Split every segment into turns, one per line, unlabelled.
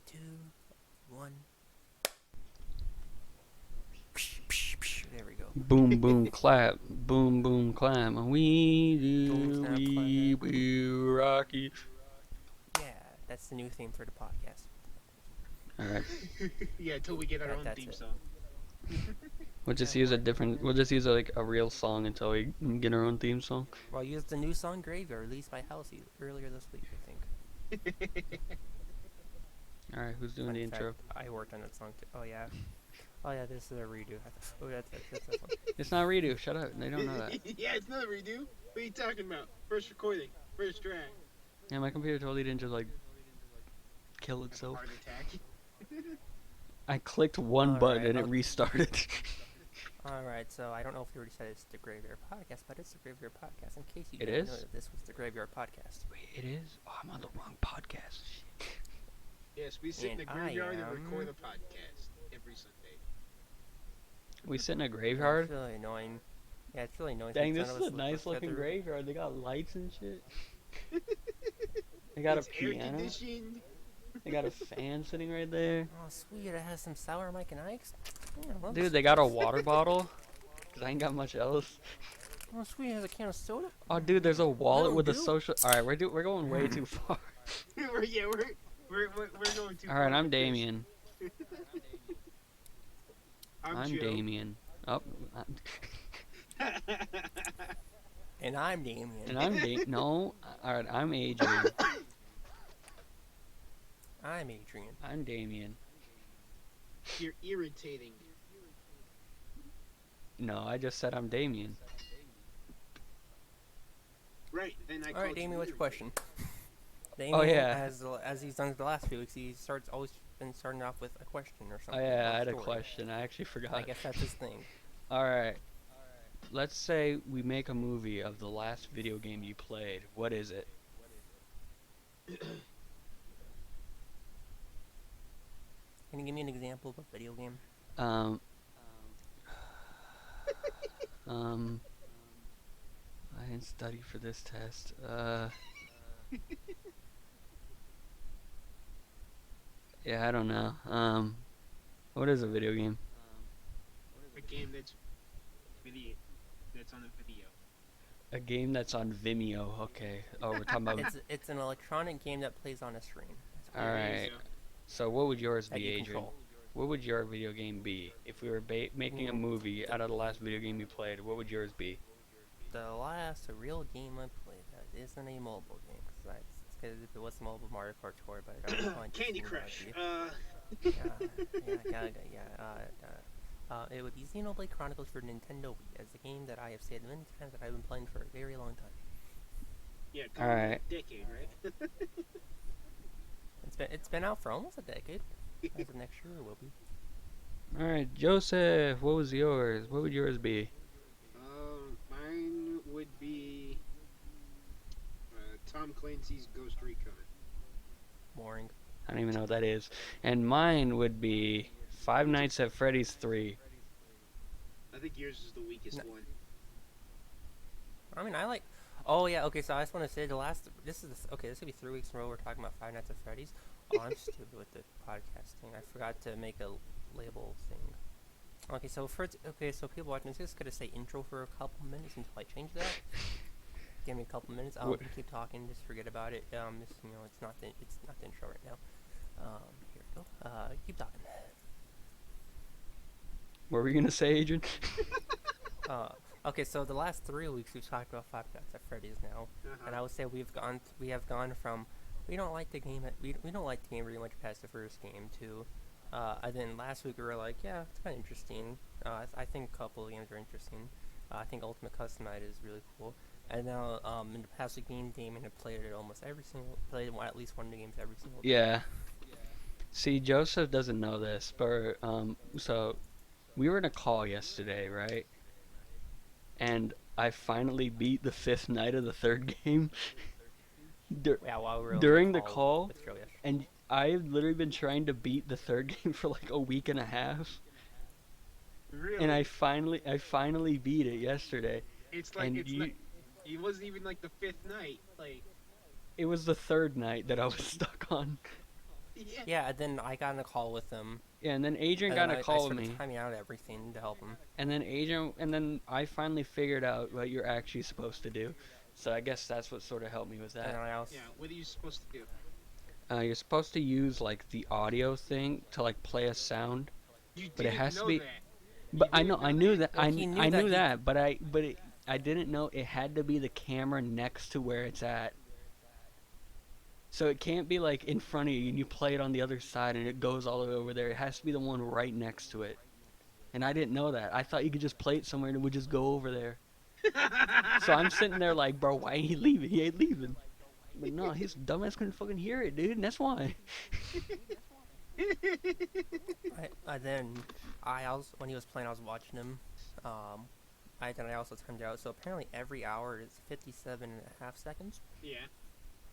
2, 1. There we go.
Boom, boom, clap. Boom, boom, clap. We
Boom,
do,
snap,
we
clap.
will rock you.
Yeah, that's the new theme for the podcast.
Alright.
Yeah, until we get our own theme song.
We'll just use a different, we'll just use like a real song until we get our own theme song.
Well, use the new song Graveyard, released by Halsey earlier this week, I think.
Alright, who's doing
Fun
the
fact,
intro?
I worked on that song too. Oh, yeah. Oh, yeah, this is a redo. Oh, that's that one.
It's not redo, shut up. They don't know that.
Yeah, it's not a redo. What are you talking about? First recording, first track.
Yeah, my computer totally didn't just like kill itself.
Heart attack.
I clicked one button and it restarted.
Alright, so I don't know if you already said it's the Graveyard Podcast, but it's the Graveyard Podcast. In case you
It
didn't
is?
know that this was the Graveyard Podcast.
Wait, it is? Oh, I'm on the wrong podcast.
Yes, we sit in the
And I
graveyard and
am-
record a podcast every Sunday.
We sit in a
It's
graveyard?
really annoying. Yeah, it's really annoying.
Dang,
since
this
none
is
of
a
us live
nice looking
together.
graveyard. They got lights and shit. They got
It's
a
air
piano.
conditioned.
They got a fan sitting right there.
Oh, sweet, it has some Sour Mike and Ike's. Yeah, well,
Dude, they got a water bottle. Cause I ain't got much else.
Oh, sweet, it has a can of soda.
Oh, dude, there's a wallet with a
do.
social. All right, we're going way too far.
we're going too
All right,
far
I'm
with this.
Damien. I'm
Joe.
Damien. Oh,
And I'm Damien.
and I'm No. All right, I'm Adrian.
I'm Adrian.
I'm Damien.
You're irritating.
No, I just said I'm Damien.
Right, then I
All
called
right, Damien,
you
what's your
irritating.
question? Damien,
yeah.
as he's done the last few weeks, he always been starting off with a question or
Oh
something.
yeah,
or
I had a
story.
question. I actually forgot.
I guess that's his thing.
All right. Let's say we make a movie of the last video game you played. What is it?
Can you give me an example of a video game?
Um. um. I didn't study for this test. Yeah, I don't know. What is a video game?
A game that's video, that's on a video.
A game that's on Vimeo. Okay. Oh, we're talking about.
It's an electronic game that plays on a screen.
All
There you
right.
go.
So, what would yours
That
be,
you
Adrian?
control.
What would your video game be if we were making a movie out of the last video game you played? What would yours be?
The last real game I played that isn't a mobile game, because if it was a mobile Mario Kart Tour, but I don't find
Candy
it
Crush.
it would be Xenoblade Chronicles for Nintendo Wii, as a game that I have said many times that I've been playing for a very long time.
Yeah,
All right.
decade, right?
It's been out for almost a decade. As of next year, it will be.
All right, Joseph. What was yours? What would yours be?
Mine would be Tom Clancy's Ghost Recon.
Boring.
I don't even know what that is. And mine would be Five Nights at Freddy's 3.
I think yours is the weakest
No.
one.
I mean, I like. Oh yeah, okay. So I just want to say this could be 3 weeks in a row we're talking about Five Nights at Freddy's. Oh, I'm stupid with the podcasting. I forgot to make a label thing. Okay, so so people watching this gonna say intro for a couple minutes until I change that. Give me a couple minutes. I'll keep talking. Just forget about it. It's not the intro right now. Here we go. Keep talking.
What were you gonna say, Adrian?
Okay, so the last 3 weeks we've talked about Five Nights at Freddy's now, and I would say we have gone from we don't like the game we don't like the game very much past the first game to, and then last week we were like, yeah, it's kind of interesting. I think a couple of games are interesting. I think Ultimate Custom Night is really cool. And now in the past game, Damien had played it at least one of the games every single day.
Yeah. See, Joseph doesn't know this, but so we were in a call yesterday, right? And I finally beat the 5th night of the 3rd game.
Yeah, while we were on
During the call,
with Joe yesterday.
and I've literally been trying to beat the 3rd game for like a week and a half,
Really?
and I finally beat it yesterday.
It's like
and
it wasn't even like the 5th night. Like
it was the 3rd night that I was stuck on.
Yeah.
Yeah, and then I got in a call with him,
Yeah, and then Adrian
and
got
then
in a
I
call with
started
me,
timing out everything to help him.
and then I finally figured out what you're actually supposed to do. So I guess that's what sort of helped me with
And
that.
then I also,
Yeah. What are you supposed to do?
You're supposed to use like the audio thing to like play a sound,
You
but it
didn't
has to
know
be.
that. You
But I know,
didn't
I
know
knew
that.
that,
well, he knew
I
that
knew
he.
that, I didn't know it had to be the camera next to where it's at. So it can't be like in front of you and you play it on the other side and it goes all the way over there. It has to be the one right next to it. And I didn't know that. I thought you could just play it somewhere and it would just go over there. So I'm sitting there like, bro, why ain't he leaving? He ain't leaving. But no, his dumbass couldn't fucking hear it, dude, and that's why.
Then I also, when he was playing, I was watching him. Then I also timed out. So apparently every hour is 57.5 seconds
Yeah.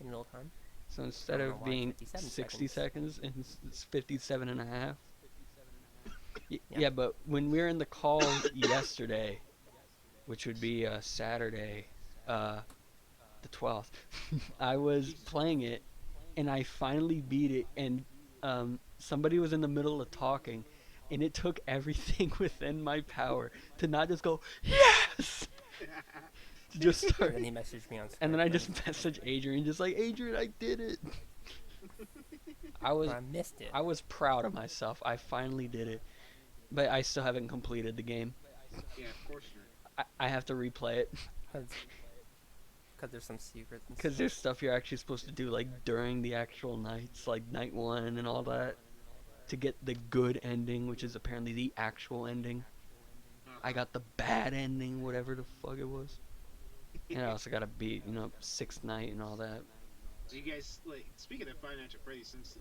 in real time.
So
I
instead
don't know
of
why it's
being
57
60
seconds.
seconds, it's 57 and a half.
Yeah.
Yeah, but when we were in the call yesterday, which would be Saturday, uh, the 12th, I was
Jesus.
playing it and I finally beat it, and somebody was in the middle of talking, and it took everything within my power to not just go yes, to just
And
start,
then he messaged me on Skype.
and then I just messaged Adrian, just like, Adrian, I did it. I
But
was
I missed it.
I was proud of myself. I finally did it, but I still haven't completed the game.
Yeah, of course
I have to replay it
Because there's some secrets and
because
stuff.
there's stuff you're actually supposed to do like during the actual nights, like night one and all that, to get the good ending, which is apparently the actual ending.
not.
I got the bad ending, whatever the fuck it was. And I also got to beat, Sixth Night and all that.
So you guys, like, speaking of Five Nights at Freddy's, since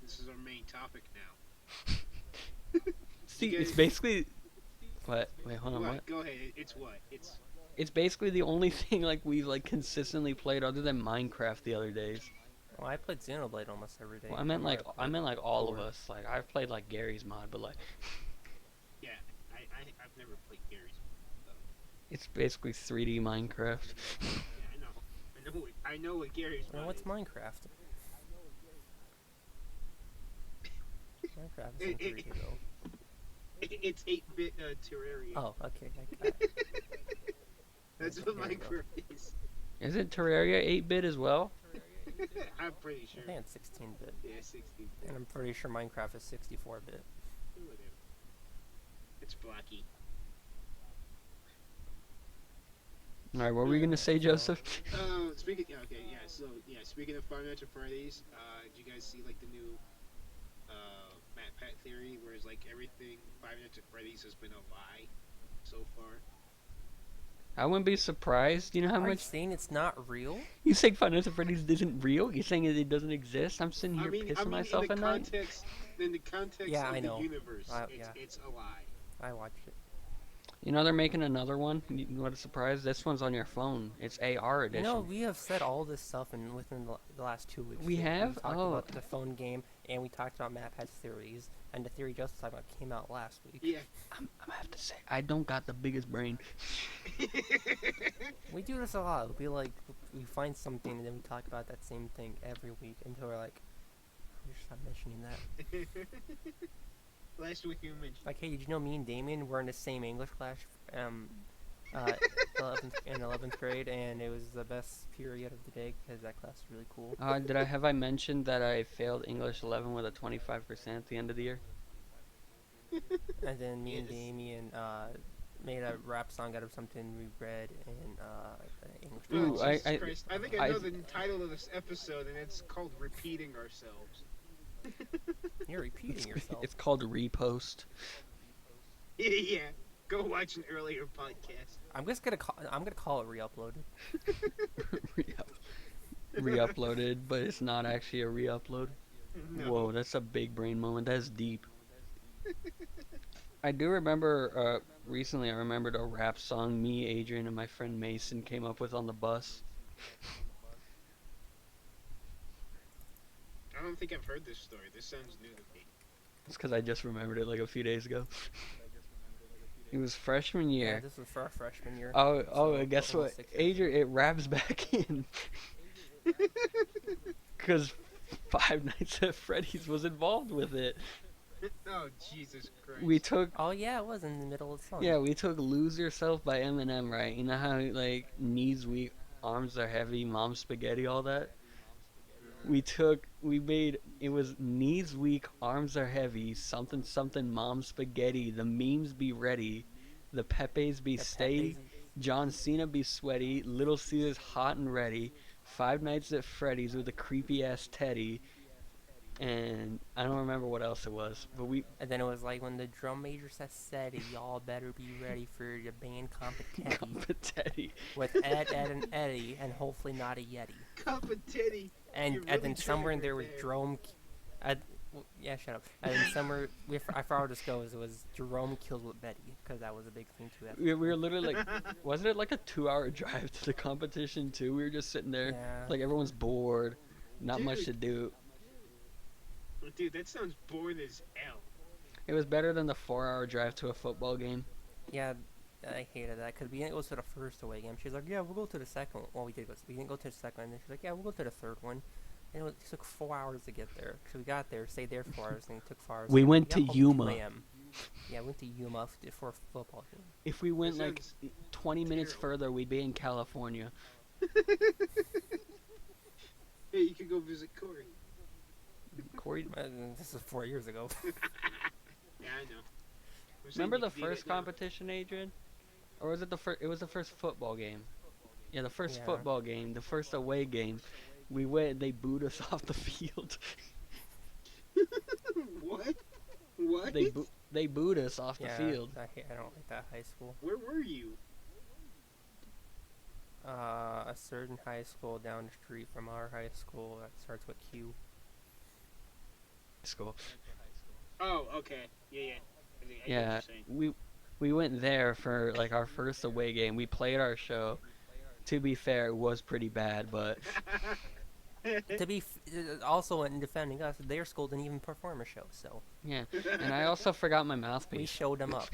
this is our main topic now.
See,
You
it's
guys-
basically what? Wait, hold on, what?
Go ahead. It's what? It's
It's basically the only thing like we've like consistently played other than Minecraft the other days.
Well, I played Xenoblade almost every day.
Well, I meant like all of
four.
us. Like I've played like Gary's mod, but like
yeah. I've never played Gary's. Though.
it's basically 3D Minecraft.
Yeah, I know. I know what Gary's.
Well,
mod
what's
is.
Minecraft? Minecraft isn't 3D though.
It's 8-bit Terraria.
Oh, okay. I got it.
That's
Okay,
what
there you go.
Minecraft is.
Isn't Terraria 8-bit as well?
I'm pretty
I
sure.
think it's 16-bit,
Yeah, 16.
and I'm pretty sure Minecraft is 64-bit.
Whatever. It's Blackie.
All right, what were you gonna say, Joseph?
Speaking. Okay, yeah. So yeah, speaking of Five Nights at Freddy's, did you guys see like the new Matt Pat theory, where it's like everything Five Nights at Freddy's has been a lie so far?
I wouldn't be surprised. You know how
Are you
much
saying it's not real?
you saying Five Nights at Freddy's isn't real? You're saying it doesn't exist? I'm sitting here pissing myself at night.
In the context
Yeah,
of
I
the
know.
universe,
Yeah.
it's a lie.
I watched it.
You know they're making another one. What a surprise! This one's on your phone. It's AR edition.
You know, we have said all this stuff within the last 2 weeks.
We have?
We talked
Oh.
about the phone game, and we talked about MatPat's theories, and the theory Joseph's talking about came out last week.
Yeah.
I'm gonna have to say I don't got the biggest brain.
We do this a lot. It'll be like, we find something, and then we talk about that same thing every week until we're like, we should stop mentioning that.
Last week you mentioned.
Like, hey, did you know me and Damien were in the same English class, 11th grade, and it was the best period of the day because that class was really cool.
Have I mentioned that I failed English 11 with a 25% at the end of the year?
And then me and
Yes.
Damien made a rap song out of something we read in English
Ooh,
class.
Jesus Christ. I think I
I-
know the title of this episode, and it's called "Repeating Ourselves."
You're repeating yourself.
It's called Repost.
Yeah. Go watch an earlier podcast.
I'm gonna call it re-uploaded.
Re-uploaded, but it's not actually a re-upload.
No.
Whoa, that's a big brain moment. That's deep. I do remember recently. I remembered a rap song me, Adrian, and my friend Mason came up with on the bus.
I don't think I've heard this story. This sounds new to me.
It's because I just remembered it like a few days ago. It was freshman
Yeah,
year.
this was for our freshman year.
Oh,
so
guess what?
almost 6 years.
Adrian, it wraps back in. Because Five Nights at Freddy's was involved with it.
Oh Jesus
We
Christ!
took
Oh yeah, it was in the middle of the song.
Yeah, we took "Lose Yourself" by Eminem, right? You know how like knees weak, arms are heavy, mom spaghetti, all that.
Mhm.
We made it was knees weak, arms are heavy, something something, mom spaghetti. The memes be ready, the Pepes be
The Pepe's.
steady, John Cena be sweaty, Little Caesars hot and ready. Five Nights at Freddy's with a creepy ass Teddy, and I don't remember what else it was, but we
And then it was like when the drum major said, y'all better be ready for the band Competeti
got Teddy.
with Ed, and Eddie, and hopefully not a Yeti.
Cup of titty.
And
You're
and
really
then somewhere
trying
in there
right
was
there.
Jerome. Yeah, shut up. And then somewhere I forgot where this goes. It was Jerome killed with Betty because that was a big thing too.
We were literally like, wasn't it like a 2 hour drive to the competition too? We were just sitting there,
Yeah.
like everyone's bored, not much to
Dude.
do.
Dude, that sounds boring as hell.
It was better than the 4 hour drive to a football game.
Yeah, I hated that because we didn't go to the first away game. She was like, "Yeah, we'll go to the second one." Well, we did go. We didn't go to the second one. And then she's like, "Yeah, we'll go to the third one." And it took 4 hours to get there. So we got there, stayed there 4 hours, and it took 4 hours.
We
to
went
got
to
home
Yuma.
2 a.m. Yeah, we went to Yuma for a football game.
If we went
That
like
sounds
20 minutes
terrible.
further, we'd be in California.
Hey, you could go visit Corey.
Corey,
This is 4 years ago.
Yeah, I know. I'm saying
remember
you
the
could do
first
that now.
competition, Adrian? Or was it the first? It was the first football game. Yeah, the first
Yeah.
football game, the first away game. We went. They booed us off the field.
What? What?
They booed us off the
Yeah,
field.
I don't like that high school.
Where were you?
A certain high school down the street from our high school that starts with Q.
School.
Oh, okay. Yeah, yeah. I get what
Yeah,
you're saying.
we went there for like our first away game. We played our show. To be fair, it was pretty bad, but
To be also in defending us, their school didn't even perform a show, so
yeah. And I also forgot my
we
mouthpiece.
showed them up.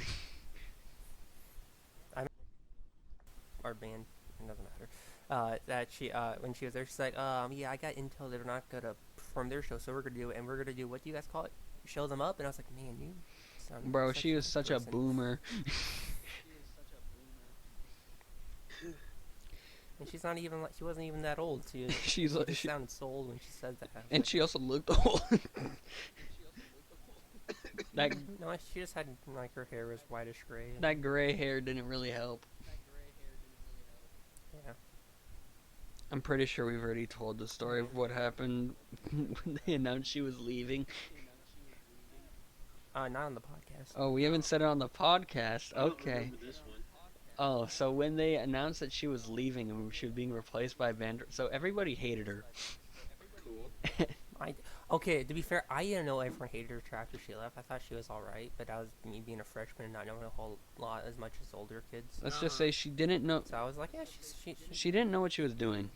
Our band, it doesn't matter. That she when she was there, she's like, yeah, I got intel they're not gonna perform their show, so we're gonna do it, and we're gonna do what do you guys call it? Show them up, and I was like, man, you sound like
Bro,
such
she was such a
person."
boomer.
And she's not even like she wasn't even that old. She
She's like,
just sounded so old when she said that. I was
and
like,
she also looked old. that
no, she just had like her hair was whitish gray. And,
that gray hair didn't really help.
yeah.
I'm pretty sure we've already told the story of what happened when they announced she was leaving.
Not on the podcast.
Oh, we haven't said it on the podcast.
I don't
Okay.
remember this one.
Oh, so when they announced that she was leaving and she was being replaced by so everybody hated her.
Cool.
Okay, to be fair, I didn't know everyone hated her after she left. I thought she was alright, but that was me being a freshman and not knowing a whole lot as much as older kids.
Let's just say she didn't know.
So I was like, yeah,
She didn't know what she was doing.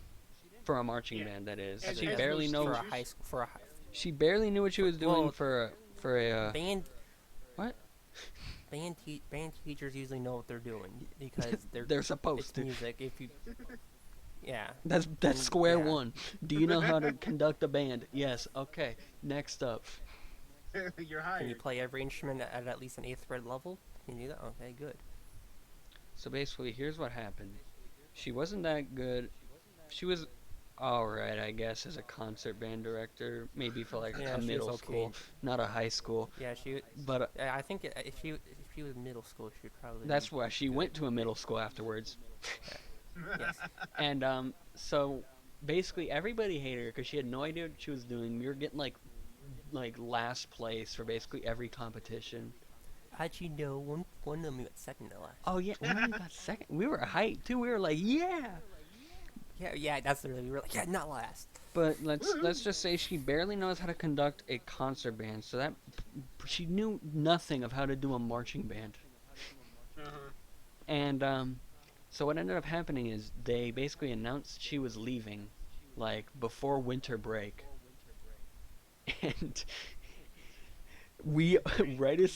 For a marching
Yeah.
band, that is.
As-
She
as
barely
most
know.
for a
teachers-
high school for a
She barely knew what she was doing
Well,
for a.
band.
What?
Band teachers usually know what they're doing because
They're supposed
it's
to.
music. If you, yeah,
That's
and-
square
yeah.
one. Do you know how to conduct a band? Yes. Okay. Next up.
You're
can you
hired.
play every instrument at least an 8th grade level? Can you do that? Okay, good.
So basically, here's what happened. She wasn't that good. She was alright, I guess, as a concert band director. Maybe for like
Yeah,
a
she was
middle
okay.
school, not a high school.
Yeah,
But
I think if she was middle school, she'd probably.
that's
be
why she
good.
went to a middle school afterwards.
Yes.
And so basically everybody hated her because she had no idea what she was doing. We were getting like last place for basically every competition.
How'd you know one of them got second to last?
Oh yeah, we got second. We were hyped too. We were like, yeah.
Yeah, that's literally we were like, yeah, not last.
But let's just say she barely knows how to conduct a concert band. So that she knew nothing of how to do a marching band.
Uh-huh.
And so what ended up happening is they basically announced she was leaving, like before winter break. And we right as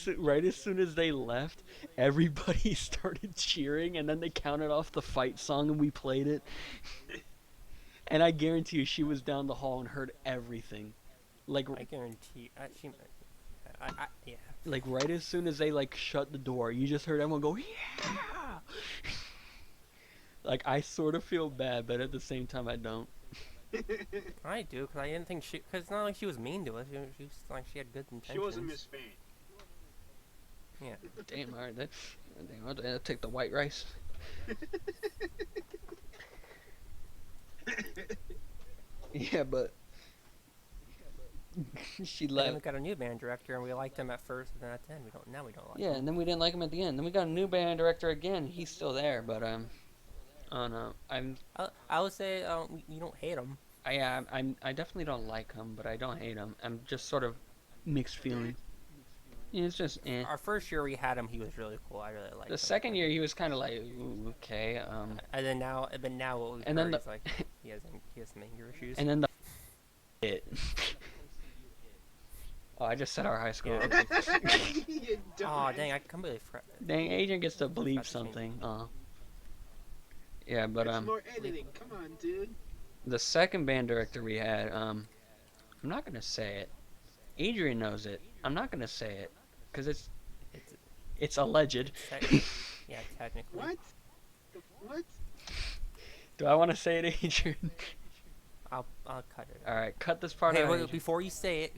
soon as they left, everybody started cheering, and then they counted off the fight song, and we played it. And I guarantee you, she was down the hall and heard everything. Like
I guarantee. Yeah.
like right as soon as they like shut the door, you just heard everyone go yeah. Like I sort of feel bad, but at the same time I don't.
I do, because I didn't think she. Because it's not like she was mean to us. She was like she had good
She wasn't
intentions.
Miss Fan.
Yeah.
Damn, all right, damn, I'll take the white rice. Yeah, but she
But then we
left.
got a new band director, and we liked him at first, and then at the end we don't. Now we don't like
Yeah,
him.
and then we didn't like him at the end. Then we got a new band director again. He's still there, but oh no,
I would say you don't hate him.
I definitely don't like him, but I don't hate him. I'm just sort of mixed feeling. Yeah, it's just eh.
Our first year we had him, he was really cool. I really liked him.
The second year he was kind of like, ooh, okay,
And then now, what we've
And
heard
then
is like he has some anger issues.
and then the it. Oh, I just said our high school.
Yeah.
You
Oh
dumbass.
dang, I completely forgot.
Dang, Agent gets to believe
Forgot to change
something. Yeah, but
That's more editing. Come on, dude.
the second band director we had, I'm not gonna say it. Adrian knows it. I'm not gonna say it, cause
It's
it's alleged.
yeah, technically.
What? What?
Do I want to say it, Adrian?
I'll cut it.
All right, cut this part
Hey,
out.
wait,
Adrian.
before you say it,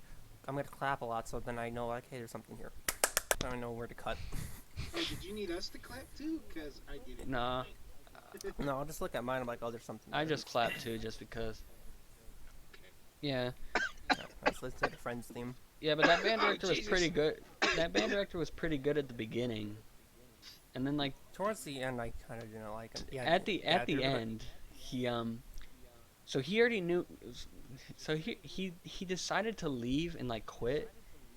I'm gonna clap a lot, so then I know like, hey, there's something here. I know where to cut.
Oh, did you need us to clap too? Cause I didn't.
Nah,
No, I'll just look at mine. I'm like, oh, there's something.
I
there.
just clapped too, just because. Yeah,
No, let's listen to the Friends theme.
yeah, but that band
Oh,
director was
Jesus.
pretty good. That band director was pretty good at the beginning, and then like
Towards the end, I kind of didn't like him. Yeah,
at the
dude, but-
end, he so he already knew. So he decided to leave and like quit,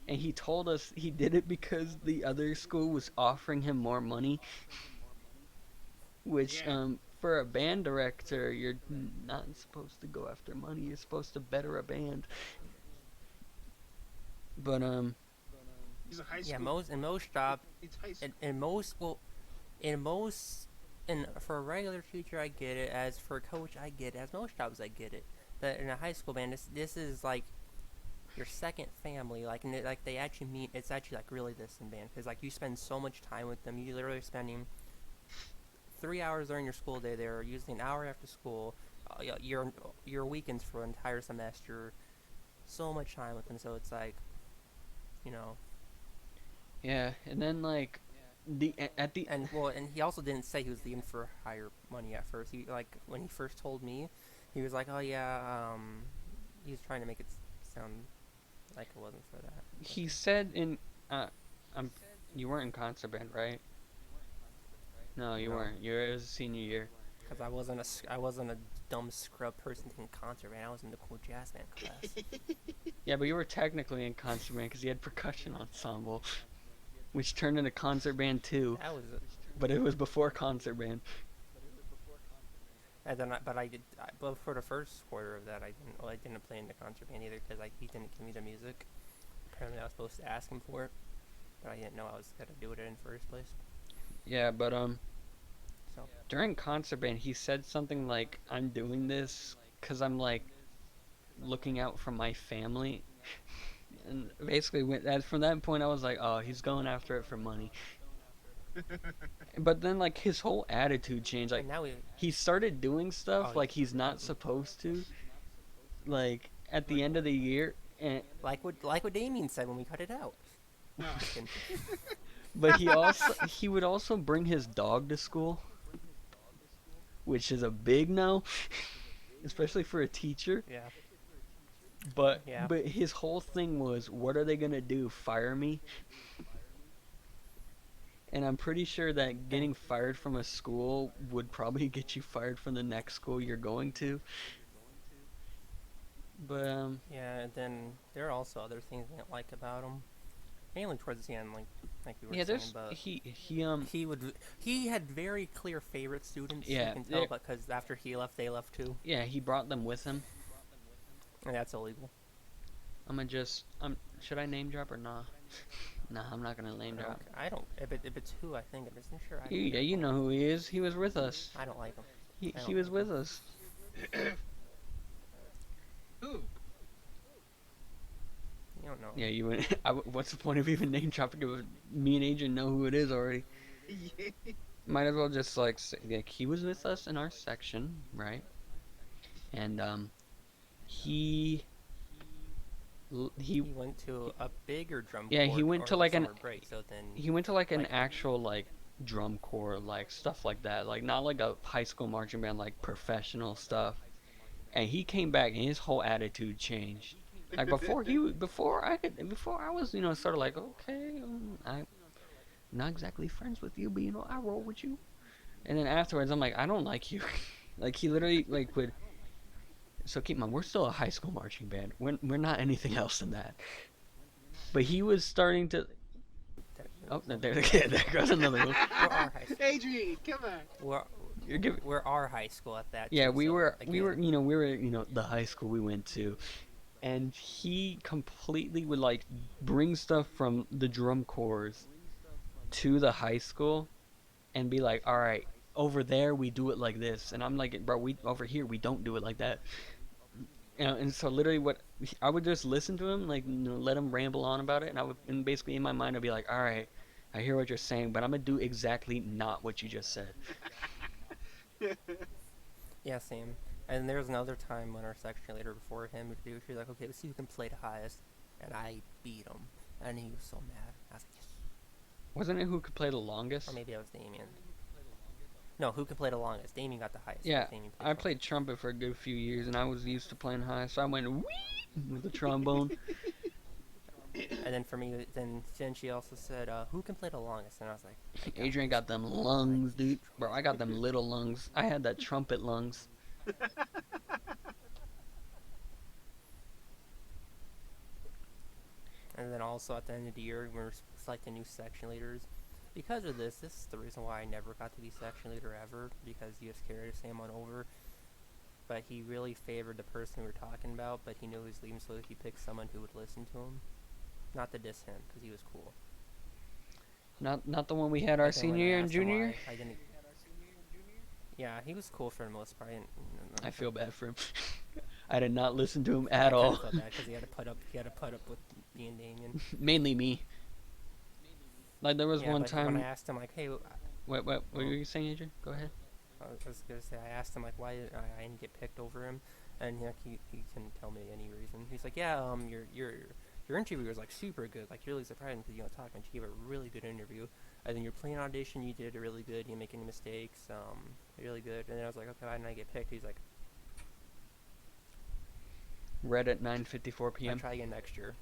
and he told us he did it because the other school was offering him more money. Which
Yeah.
for a band director, you're not supposed to go after money. You're supposed to better a band. But
He's a high school.
Yeah, most jobs,
It's high school.
and for a regular teacher, I get it. As for a coach, I get it. As most jobs, I get it. But in a high school band, this is like your second family. Like, and like they actually mean it's actually like really this in band, because like you spend so much time with them. You literally spending 3 hours during your school day there, usually an hour after school. Your weekends for an entire semester. So much time with them, so it's like, you know.
yeah, and then like at the
And he also didn't say he was leaving for higher money at first. He like when he first told me, he was like, "Oh yeah," he was trying to make it sound like it wasn't for that.
he said in you weren't in concert band, right? No, you
No.
weren't. It was senior year.
Because I wasn't a dumb scrub person in concert band. I was in the cool jazz band class.
Yeah, but you were technically in concert band because you had percussion ensemble, which turned into concert band too.
That was,
But it was before concert band.
and then but for the first quarter of that, I didn't play in the concert band either because he didn't give me the music. Apparently, I was supposed to ask him for it, but I didn't know I was gonna do it in the first place.
Yeah, but
So
during concert band, he said something like, "I'm doing this because I'm like looking out for my family," and basically, from that point, I was like, "Oh, he's going after it for money." But then, like his whole attitude changed. Like
and now
he started doing stuff
Oh,
like he's not supposed to. Like at the end of the year, and
like what Damien said when we cut it out.
No.
but he would also bring his dog to school, which is a big no, especially for a teacher.
Yeah.
But
Yeah.
but his whole thing was, what are they gonna do? Fire me? And I'm pretty sure that getting fired from a school would probably get you fired from the next school you're going to. But
Yeah, and then there are also other things I didn't like about him. Mainly towards the end, like we were
yeah,
saying,
there's
but
he
he had very clear favorite students.
Yeah,
you can tell,
there-
because after he left, they left too,
yeah, he brought them with him.
and that's illegal.
Should I name drop or nah? Nah, I'm not gonna name drop.
I don't. If it's who I think it is, then sure.
Yeah, you know who he is. He was with us.
I don't like him. I
He
don't
was
like
with us.
Who?
You don't know.
Yeah, you went. What's the point of even name dropping it? Me and Adrian know who it is already.
Yeah.
Might as well just like say, like he was with us in our section, right? And he he
He went to a bigger drum
yeah
corps over summer break, so then
he went to like an
like
actual like drum corps, like stuff like that, like not like a high school marching band, like professional stuff. And he came back and his whole attitude changed. Like before I was sort of like, okay, I'm not exactly friends with you, but I roll with you. And then afterwards I'm like, I don't like you. Like he literally like would. So keep in mind, we're still a high school marching band. We're not anything else than that. But he was starting to. Oh, no, there goes another one.
we're our high school.
Adrian, come on.
We're
You're giving.
we're our high school at that
Yeah,
too.
we
So
were we were
again,
we were the high school we went to, and he completely would like bring stuff from the drum corps to the high school, and be like, all right, over there we do it like this, and I'm like, bro, we over here we don't do it like that. And so literally what I would just listen to him, like let him ramble on about it, and basically in my mind I'd be like, all right, I hear what you're saying, but I'm gonna do exactly not what you just said.
yeah, same. And there was another time when our section leader before him would do. She was like, "Okay, let's see who can play the highest," and I beat him, and he was so mad. I was like, "Yes."
Wasn't it who could play the
Or
longest?
maybe that was Damien. No, who can play the longest? Damien got the highest.
Yeah,
Damien
I
played
played trumpet for a good few years, and I was used to playing high, so I went wee with the trombone.
And then for me, then she also said, "Who can play the longest?" And I was like, "I got
Adrian
this."
got them lungs, dude. Bro, I got them little lungs. I had that trumpet lungs.
And then also at the end of the year, we were selecting new section leaders. Because of this is the reason why I never got to be section leader ever, because he was scared to say him on over. But he really favored the person we were talking about, but he knew he was leaving, so he picked someone who would listen to him. Not to diss him, because he was cool.
Not the one we had our
But then when
senior
I
year and
asked him
junior year.
why I didn't. Yeah, he was cool for the most part.
I feel bad for him. I did not listen to him
I
at
kind
all.
of felt bad because he had to put up with me and Damien.
Mainly me. Like there was
Yeah,
one
but when I
time.
asked him like, "Hey,"
What were you saying, Adrian? Go ahead.
I was gonna say, I asked him like why I didn't get picked over him, and he couldn't tell me any reason. He's like, "Yeah, your interview was like super good, like really surprising because you don't talk much. You gave a really good interview, and then your playing audition you did really good. You didn't make any mistakes, really good." And then I was like, "Okay, why didn't I get picked?" He's like,
Read at 9:54
"I'll
p.m.
try again next year."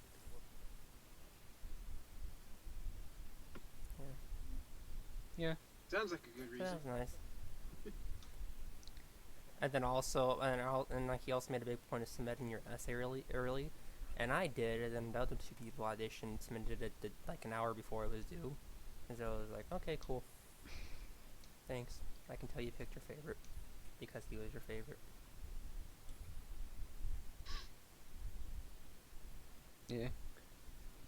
Yeah.
Sounds like a good
So
reason.
that was nice. And then also, and like he also made a big point of submitting your essay early, and I did. And then the other two people auditioned submitted it like an hour before it was due, and so I was like, "Okay, cool, thanks. I can tell you picked your favorite because he was your favorite."
Yeah.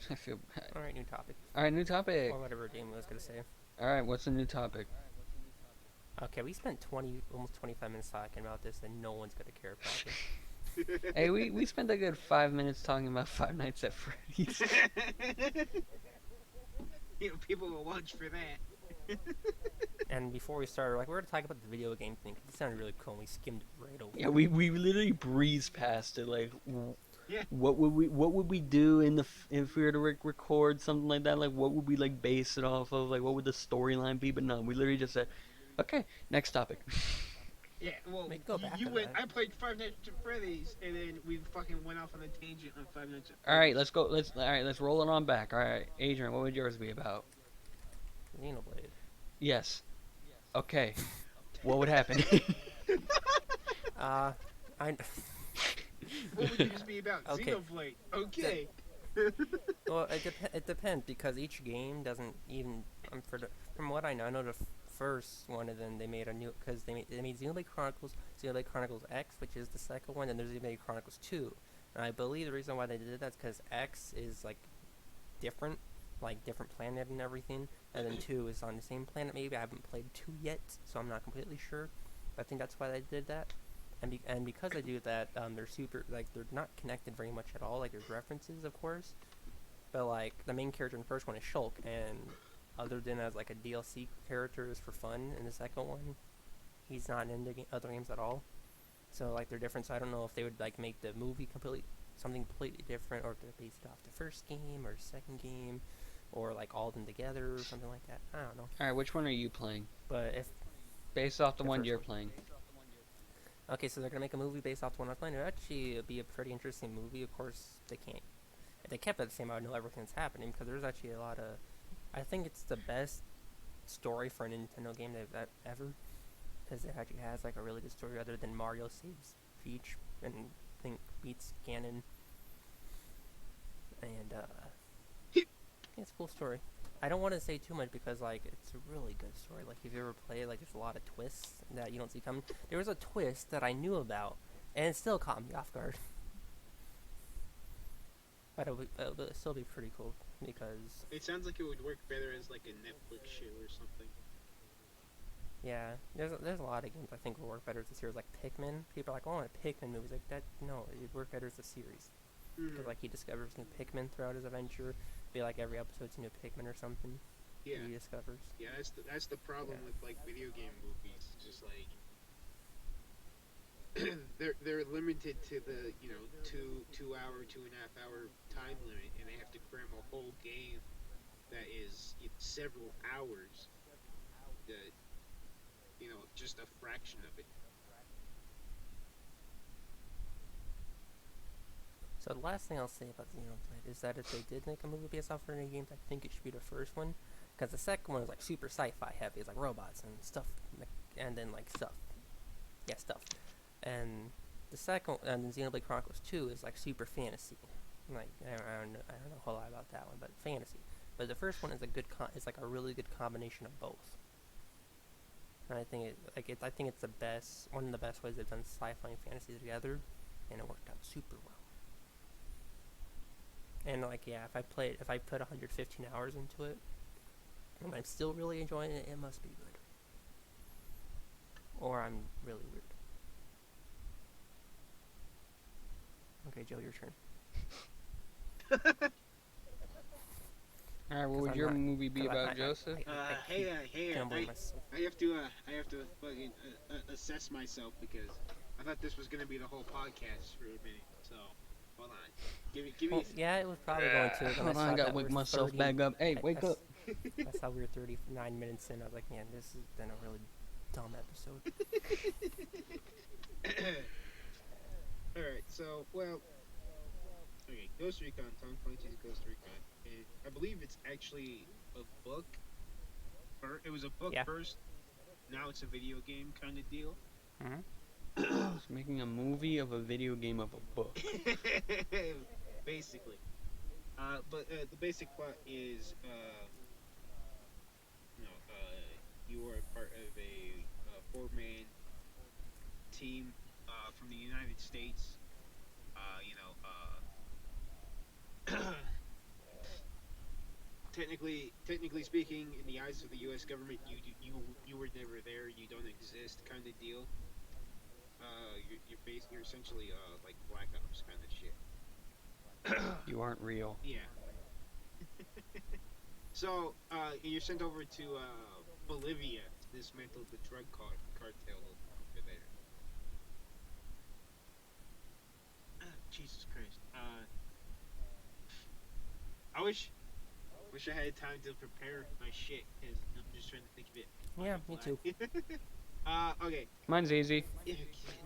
I feel bad.
All right, new topic
All right, new topic.
or whatever Damon was gonna say.
All right, what's the new topic?
Okay, we spent almost 25 minutes talking about this, and no one's gonna care about it.
Hey, we spent a good 5 minutes talking about Five Nights at Freddy's.
People will lunch for that.
And before we started, like we were gonna talk about the video game thing. 'Cause it sounded really cool. And we skimmed right over.
Yeah,
it.
we literally breezed past it. Like,
Yeah.
what would we do if we were to record something like that? Like, what would we like base it off of? Like, what would the storyline be? But no, we literally just said, okay, next topic.
Yeah, well,
We go back
you
to
went.
that.
I played Five Nights at Freddy's, and then we fucking went off on a tangent on Five Nights at Freddy's.
All right, let's go. Let's roll it on back. All right, Adrian, what would yours be about?
Xenoblade.
Yes. Okay. What would happen?
I.
What would yours be about?
Okay.
Xenoblade. Okay.
Well, it depends because each game doesn't even. From what I know the first one, and then they made a new because they made Xenoblade Chronicles X, which is the second one, and there's Xenoblade Chronicles 2. And I believe the reason why they did that is because X is like different planet and everything, and then 2 is on the same planet. Maybe I haven't played 2 yet, so I'm not completely sure. But I think that's why they did that. and because they do that, they're super like they're not connected very much at all. Like there's references, of course, but like the main character in the first one is Shulk, and other than as like a DLC character is for fun in the second one, he's not in the other games at all. So like they're different. So I don't know if they would like make the movie completely something completely different, or if they're based off the first game or second game, or like all of them together or something like that. I don't know.
All right, which one are you playing?
But if
Based off the
the
one
first
you're
one.
playing.
Okay, so they're gonna make a movie based off the one I'm playing. It'd actually be a pretty interesting movie. Of course, they can't. If they kept it the same, I would know everything that's happening because there's actually a lot of. I think it's the best story for a Nintendo game they've ever, because it actually has like a really good story other than Mario saves Peach and I think beats Ganon, and it's a cool story. I don't want to say too much because like it's a really good story. Like if you ever play it, like there's a lot of twists that you don't see coming. There was a twist that I knew about, and it still caught me off guard. But it'll still be pretty cool because
It sounds like it would work better as like a Netflix show or something.
yeah, there's a lot of games I think will work better as a series. Like Pikmin, people are like, oh, I want a Pikmin movie. Like that, no, it'd work better as a series. Because like he discovers new Pikmin throughout his adventure. Be like every episode's a new Pikmin or something.
Yeah,
He discovers.
yeah. That's the problem
Yeah.
with like video game movies. Just like they're limited to the two hour 2.5 hour time limit, and they have to cram a whole game that is several hours. That just a fraction of it.
So the last thing I'll say about Xenoblade is that if they did make a movie based off of any games, I think it should be the first one, because the second one is like super sci-fi heavy. It's like robots and stuff, and then like stuff, yeah, stuff. And the second, and then Xenoblade Chronicles 2 is like super fantasy. Like I don't know a whole lot about that one, but fantasy. But the first one is a good it's like a really good combination of both. And I think I think it's the best one of the best ways they've done sci-fi and fantasy together, and it worked out super well. And like yeah, if I put 115 hours into it, and I'm still really enjoying it, it must be good. Or I'm really weird. Okay, Joe, your turn.
All right, what
'Cause
would
I'm
your
not-
movie be
'cause
about, Joseph?
Hey,
Jumbling myself.
I have to fucking assess myself because I thought this was gonna be the whole podcast for a minute. So hold on, give me.
Well, yeah, it was probably going to. Then
Hold on,
I
I
saw
gotta
that
wake
we're
myself
30
back up. Hey, wake up.
I saw we were 39 minutes in. I was like, man, this has been a really dumb episode.
All right, so okay, Ghost Recon, Tom Clancy's Ghost Recon. I believe it's actually a book. It was a book
Yeah.
first. Now it's a video game kind of deal.
It's making a movie of a video game of a book.
Basically. But the basic plot is, you are part of a four-man team from the United States. Technically speaking, in the eyes of the U.S. government, you were never there. You don't exist, kind of deal. You're essentially like Black Ops kind of shit.
You aren't real.
Yeah. So you're sent over to Bolivia to dismantle the drug cartel over there. Jesus Christ. I wish I had time to prepare my shit because I'm just trying to think of it.
Yeah, me too.
Okay.
Mine's easy.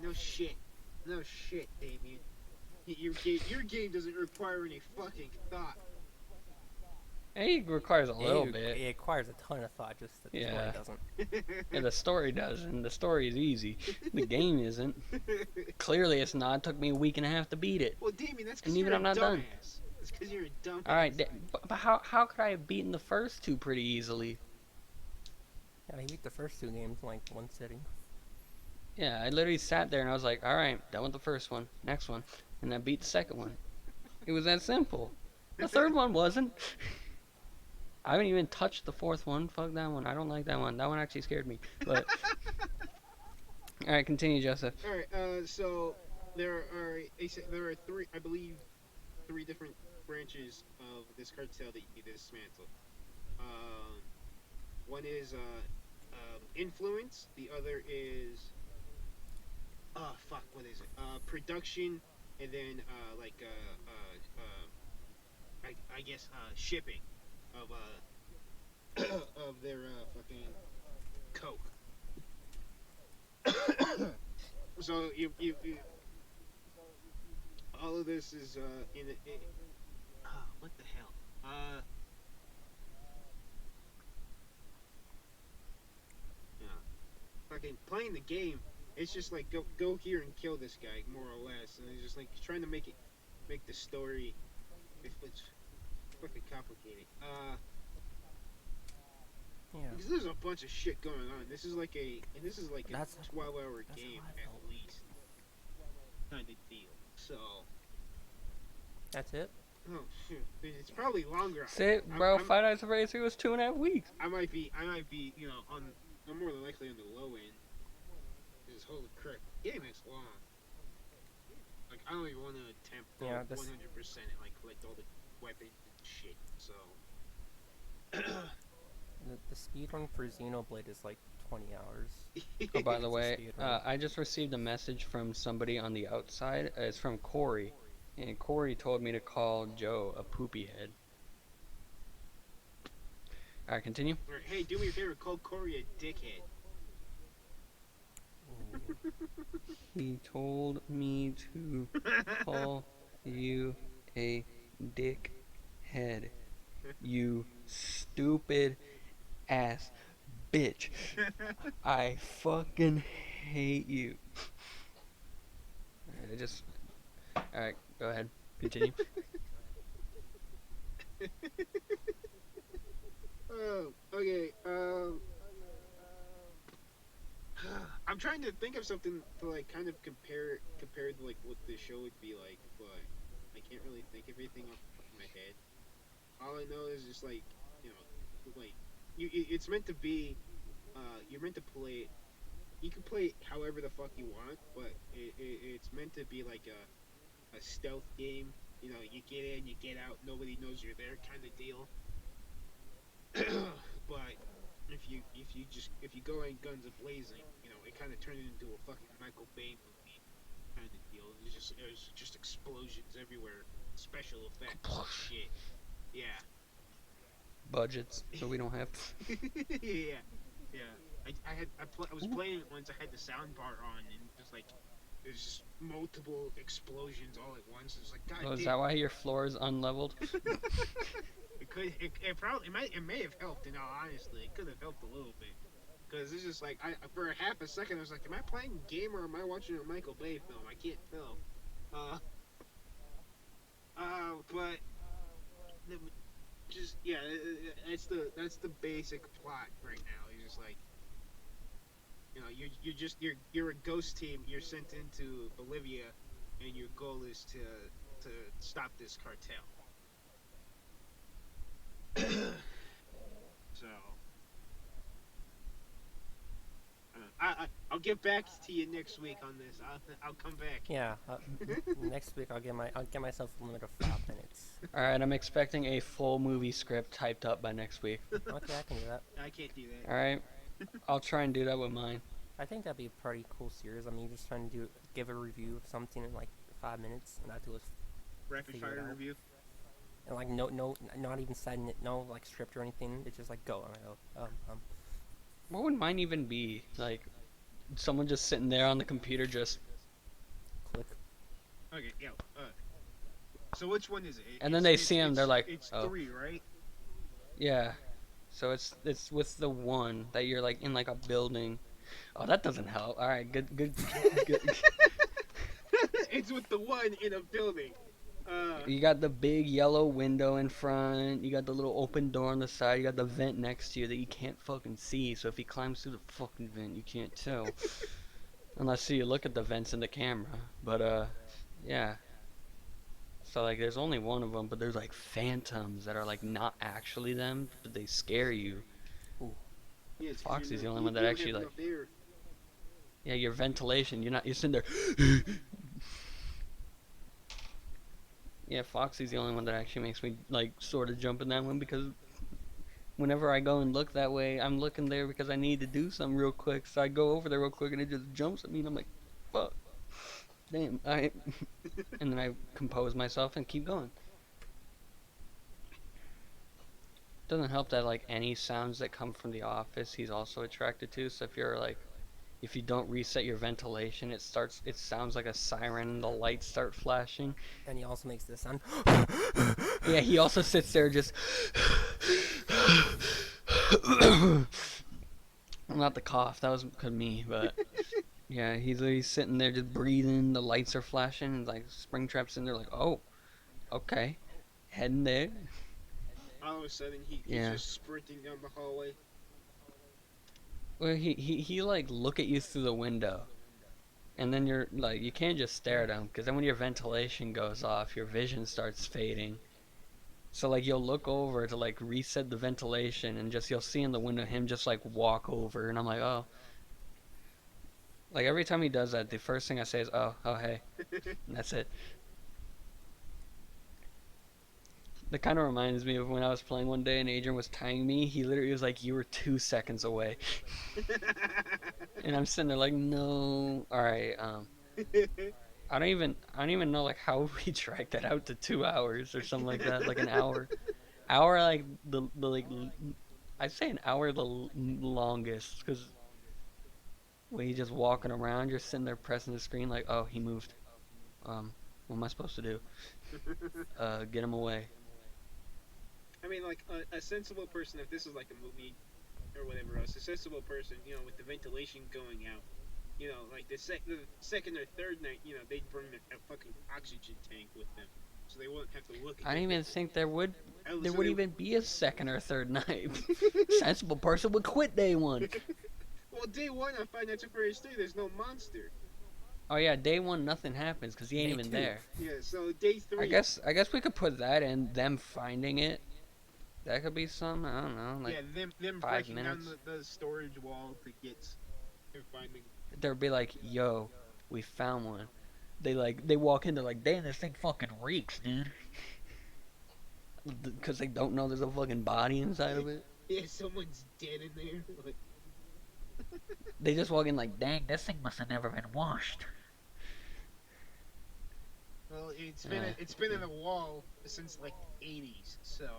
No shit, Damien. Your game doesn't require any fucking thought.
It requires a little bit.
It requires a ton of thought, just that the story
Yeah.
doesn't.
Yeah, the story does, and the story is easy. The game isn't. Clearly, it's not. It took me a week and a half to beat it.
Well, Damien, that's
And
because
even
you're
I'm
a
not done.
dumbass. It's because you're a dumbass.
All right, but how could I have beaten the first two pretty easily?
Yeah, he beat the first two games in like one sitting.
Yeah, I literally sat there and I was like, all right, done with the first one, next one, and I beat the second one. It was that simple. The third one wasn't. I haven't even touched the fourth one. Fuck that one. I don't like that one. That one actually scared me. But all right, continue, Joseph.
All right. So there are three, I believe, three different branches of this cartel that you dismantle. Um, One is influence. The other is fuck, what is it? Production, and then I guess shipping of of their fucking coke. So you all of this is in it. What the hell? Yeah, fucking playing the game. It's just like go here and kill this guy, more or less, and it's just like trying to make the story. It's fucking complicated.
Yeah,
Because there's a bunch of shit going on. This is like a
that's
12-hour
that's
game
how I
at
felt.
least, kind of deal. So,
That's it.
oh shit, it's probably longer.
Say,
I'm,
bro,
I'm
Five Nights at Freddy's 3 was 2.5 weeks.
I might be, on. I'm more than likely on the low end. Because holy crap, the game is long. Like I don't even want to attempt to
Yeah,
like
this
100% and like collect all the weapons and shit. So.
the speed run for Xenoblade is like 20 hours.
Oh, by the
It's a
way,
speed run.
I just received a message from somebody on the outside. It's from Corey. And Corey told me to call Joe a poopy head. Alright, continue.
Or, hey, do me a favor, call Corey a dickhead.
Ooh.
He told me to call you a dick head. You stupid ass bitch. I fucking hate you. Alright, go ahead. Continue.
Oh, okay. I'm trying to think of something to like kind of compare to like what the show would be like, but I can't really think of anything off the top of my head. All I know is just like you know, like it's meant to be. You're meant to play it. You can play it however the fuck you want, but it's meant to be like a stealth game. You get in, you get out, nobody knows you're there, kind of deal. But if you go in guns a blazing, it kind of turned into a fucking Michael Bay movie kind of deal. It was just explosions everywhere, special effects and shit. Yeah,
Budgets, so we don't have.
yeah, yeah. I was
Ooh.
playing it once. I had the sound bar on, and just like there's just multiple explosions all at once. It's like God
Oh, is
damn.
that why your floor is unleveled?
It may have helped. In all honesty, it could have helped a little bit. Because it's just like for a half a second I was like, am I playing a game or am I watching a Michael Bay film? I can't tell. Uh, but just yeah, that's the basic plot right now. You're just like, you're a ghost team. You're sent into Bolivia, and your goal is to stop this cartel. So I'll get back to you next week on this. I'll come back.
Yeah. Next week I'll get myself a limit of 5 minutes.
Alright, I'm expecting a full movie script typed up by next week.
Okay, I can do that.
I can't do that.
Alright, I'll try and do that with mine.
I think that'd be a pretty cool series. I mean, you're just trying to give a review of something in like 5 minutes, and I do is
Rapid
figure it
fire
out.
review.
And like no, not even setting it, no like script or anything. It's just like go. And I go,
What would mine even be? Like, someone just sitting there on the computer just.
click.
Okay, yeah. So which one is it?
And then they see him, they're like,
it's
oh.
3, right?
Yeah. So it's with the one that you're like in like a building. Oh, that doesn't help. Alright, good.
It's with the one in a building.
You got the big yellow window in front. You got the little open door on the side. You got the vent next to you that you can't fucking see. So if he climbs through the fucking vent, you can't tell. Unless you look at the vents in the camera. But, yeah. So, like, there's only one of them, but there's, like, phantoms that are, like, not actually them, but they scare you.
Yeah, it's 'cause
Foxy's the only
you
one that
don't
actually,
have
like.
enough air.
Yeah, your ventilation. You're sitting there. Yeah, Foxy's the only one that actually makes me like sort of jump in that one because whenever I go and look that way, I'm looking there because I need to do something real quick. So I go over there real quick and it just jumps at me and I'm like, fuck, damn. I and then I compose myself and keep going. Doesn't help that like any sounds that come from the office, he's also attracted to. So if you don't reset your ventilation, it sounds like a siren and the lights start flashing.
And he also makes this sound.
Yeah, he also sits there just not the cough, that was because me, but yeah, he's sitting there just breathing, the lights are flashing, and like Springtrap's in there like, oh, okay, heading there.
All of a sudden, he's
Yeah.
just sprinting down the hallway.
Well, he like look at you through the window, and then you're like, you can't just stare at him, because then when your ventilation goes off, your vision starts fading. So like you'll look over to like reset the ventilation, and just you'll see in the window him just like walk over, and I'm like, oh. Like every time he does that, the first thing I say is, oh hey, and that's it. That kind of reminds me of when I was playing one day and Adrian was tying me. He literally was like, "You were 2 seconds away," and I'm sitting there like, "No, all right." I don't even know like how we tracked that out to 2 hours or something like that, like an hour, like the like, I'd say an hour the longest, because when he's just walking around, you're sitting there pressing the screen like, "Oh, he moved. What am I supposed to do? Get him away."
I mean, like a sensible person, if this is like a movie or whatever else, a sensible person, with the ventilation going out, like the second or third night, they'd bring a fucking oxygen tank with them, so they wouldn't have to look
I
at
don't
it.
even think there would
So
even be a second or third night. Sensible person would quit day one.
Well, day one on Five Nights at Freddy's 3, there's no monster.
Oh yeah, day one nothing happens because he ain't
Day
even
two.
there.
Yeah, so day three.
I guess we could put that in, them finding it. That could be some, I don't know, like
Yeah, them
5
breaking
minutes.
down the storage wall to get and finding.
There'd be like, yo, we found one. They walk in, they're like, damn, this thing fucking reeks, dude. Because they don't know there's a fucking body inside of it.
Yeah, someone's dead in there. Like,
They just walk in like, dang, this thing must have never been washed.
well, it's been in a wall since like the '80s, so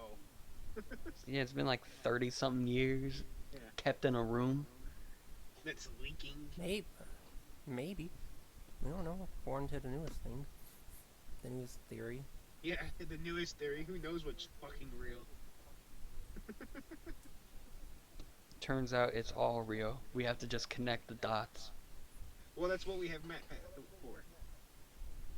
Yeah, it's been like 30 something years.
Yeah.
Kept in a room.
that's leaking.
Maybe. We don't know. According to the newest thing, the newest theory.
Yeah, the newest theory. Who knows what's fucking real?
Turns out it's all real. We have to just connect the dots.
Well, that's what we have Matt for.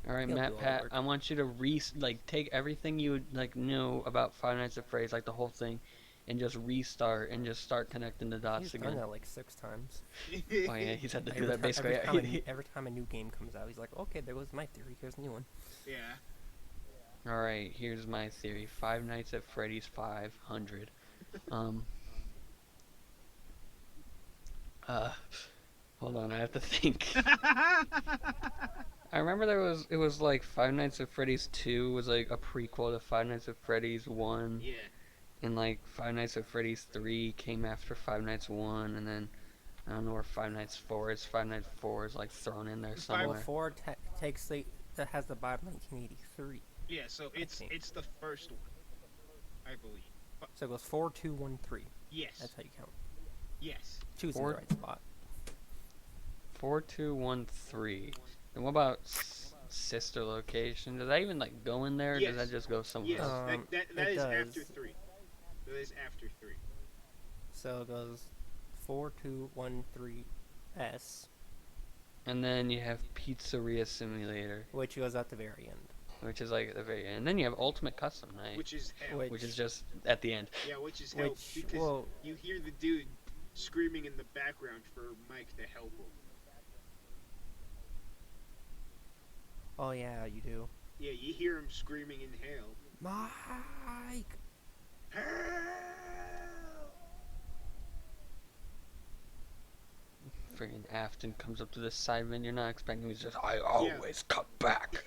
All right,
He'll do
Matt
all the
Pat,
work.
I want you to take everything you like knew about Five Nights at Freddy's, like the whole thing, and just restart and just start connecting the dots
He's
again.
done that like 6 times.
Oh yeah, he's had to do that basically.
Every time a new game comes out, he's like, okay, there goes my theory. Here's a new one.
Yeah.
All right, here's my theory. Five Nights at Freddy's 500. Hold on, I have to think. I remember it was like Five Nights at Freddy's 2 was like a prequel to Five Nights at Freddy's 1.
Yeah.
And like Five Nights at Freddy's 3 came after Five Nights 1, and then I don't know where Five Nights 4 is. Five Nights 4 is like thrown in there somewhere.
Well, 4 takes that has the vibe of 1983.
Yeah, so it's the first one, I believe.
So it goes 4, 2, 1, 3.
Yes.
That's how you count.
Yes.
Choosing the right spot.
4, 2, 1, 3. And what about sister location? Does that even like go in there? Or
Yes.
does that just go somewhere
Yes.
else?
That
it
is
does.
after 3. That is after 3.
So it goes 4, 2, 1, 3, S,
And then you have Pizzeria Simulator,
which goes at the very end.
which is like at the very end. And then you have Ultimate Custom Night,
Which is hell.
which is just at the end.
Yeah, which is hell. Because
well,
you hear the dude screaming in the background for Mike to help him.
oh yeah, you do.
Yeah, you hear him screaming in hell.
Mike.
Help!
freaking Afton comes up to this side van you're not expecting. He's just, I
Yeah.
always come back.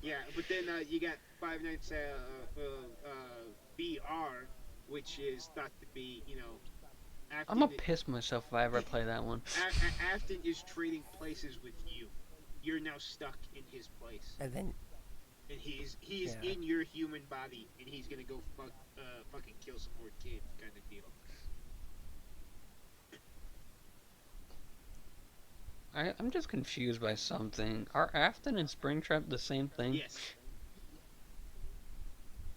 Yeah, but then you got Five Nights VR, which is thought to be,
I'm
Afton.
gonna piss myself if I ever play that one.
Afton is trading places with you. You're now stuck in his place,
And then
and he's
yeah,
in your human body, and he's gonna go fucking kill some more kids, kind of deal.
I'm just confused by something. Are Afton and Springtrap the same thing?
Yes,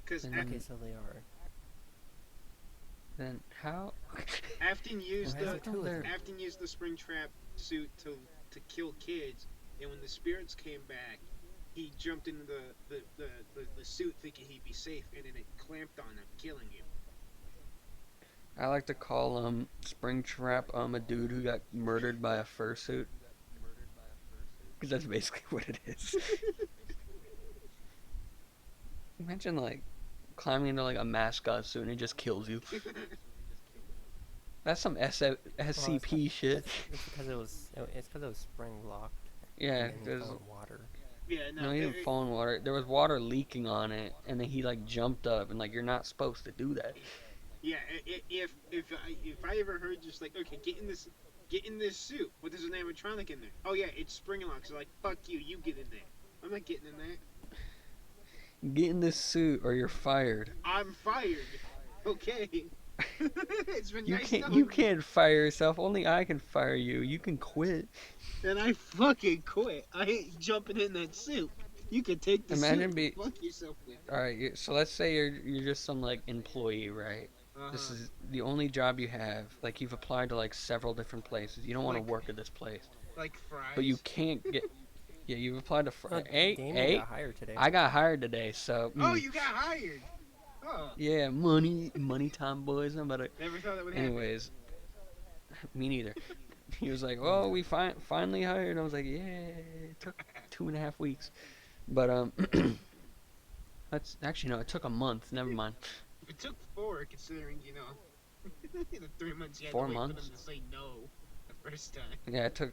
because
And
okay, so they are.
then how?
Afton used
Why is
the
it two of them?
Afton used the Springtrap suit to kill kids, and when the spirits came back, he jumped into the suit thinking he'd be safe, and then it clamped on him, killing him.
I like to call Springtrap a dude who got murdered by a fursuit. Because that's basically what it is. Imagine like climbing into like a mascot suit and it just kills you. That's some SCP shit.
It's because it was spring locked.
Yeah,
And then
there's
he fell in water.
Yeah,
no, he didn't fall in water. There was water leaking on it, and then he like jumped up, and like you're not supposed to do that.
Yeah, if I ever heard just like, okay, get in this suit. What is an animatronic in there? Oh yeah, it's spring locked. So like, fuck you, you get in there. I'm not getting in there.
Get in this suit or you're fired.
I'm fired. Okay. It's been
You
nice
can't
knowing
you can't fire yourself. Only I can fire you. You can quit.
And I fucking quit. I ain't jumping in that suit. You can take the
Imagine
suit. Fuck yourself with.
All right, so let's say you're just some like employee, right? This is the only job you have. Like you've applied to like several different places. You don't want to
Like-
work at this place,
like fries.
but you can't get. Yeah, you've applied to.
Oh,
Hey,
Damien got hired today.
I got hired today, so.
Oh, you got hired. Oh,
Yeah, money time, boys. I'm about to.
never thought that would happen.
Anyways, me neither. He was like, "Oh, we finally hired." I was like, "Yeah." It took 2.5 weeks, but that's actually no. It took a month. Never mind.
It took 4, considering the 3 months you had
4
to wait for
months?
them to say no the first time.
Yeah, it took.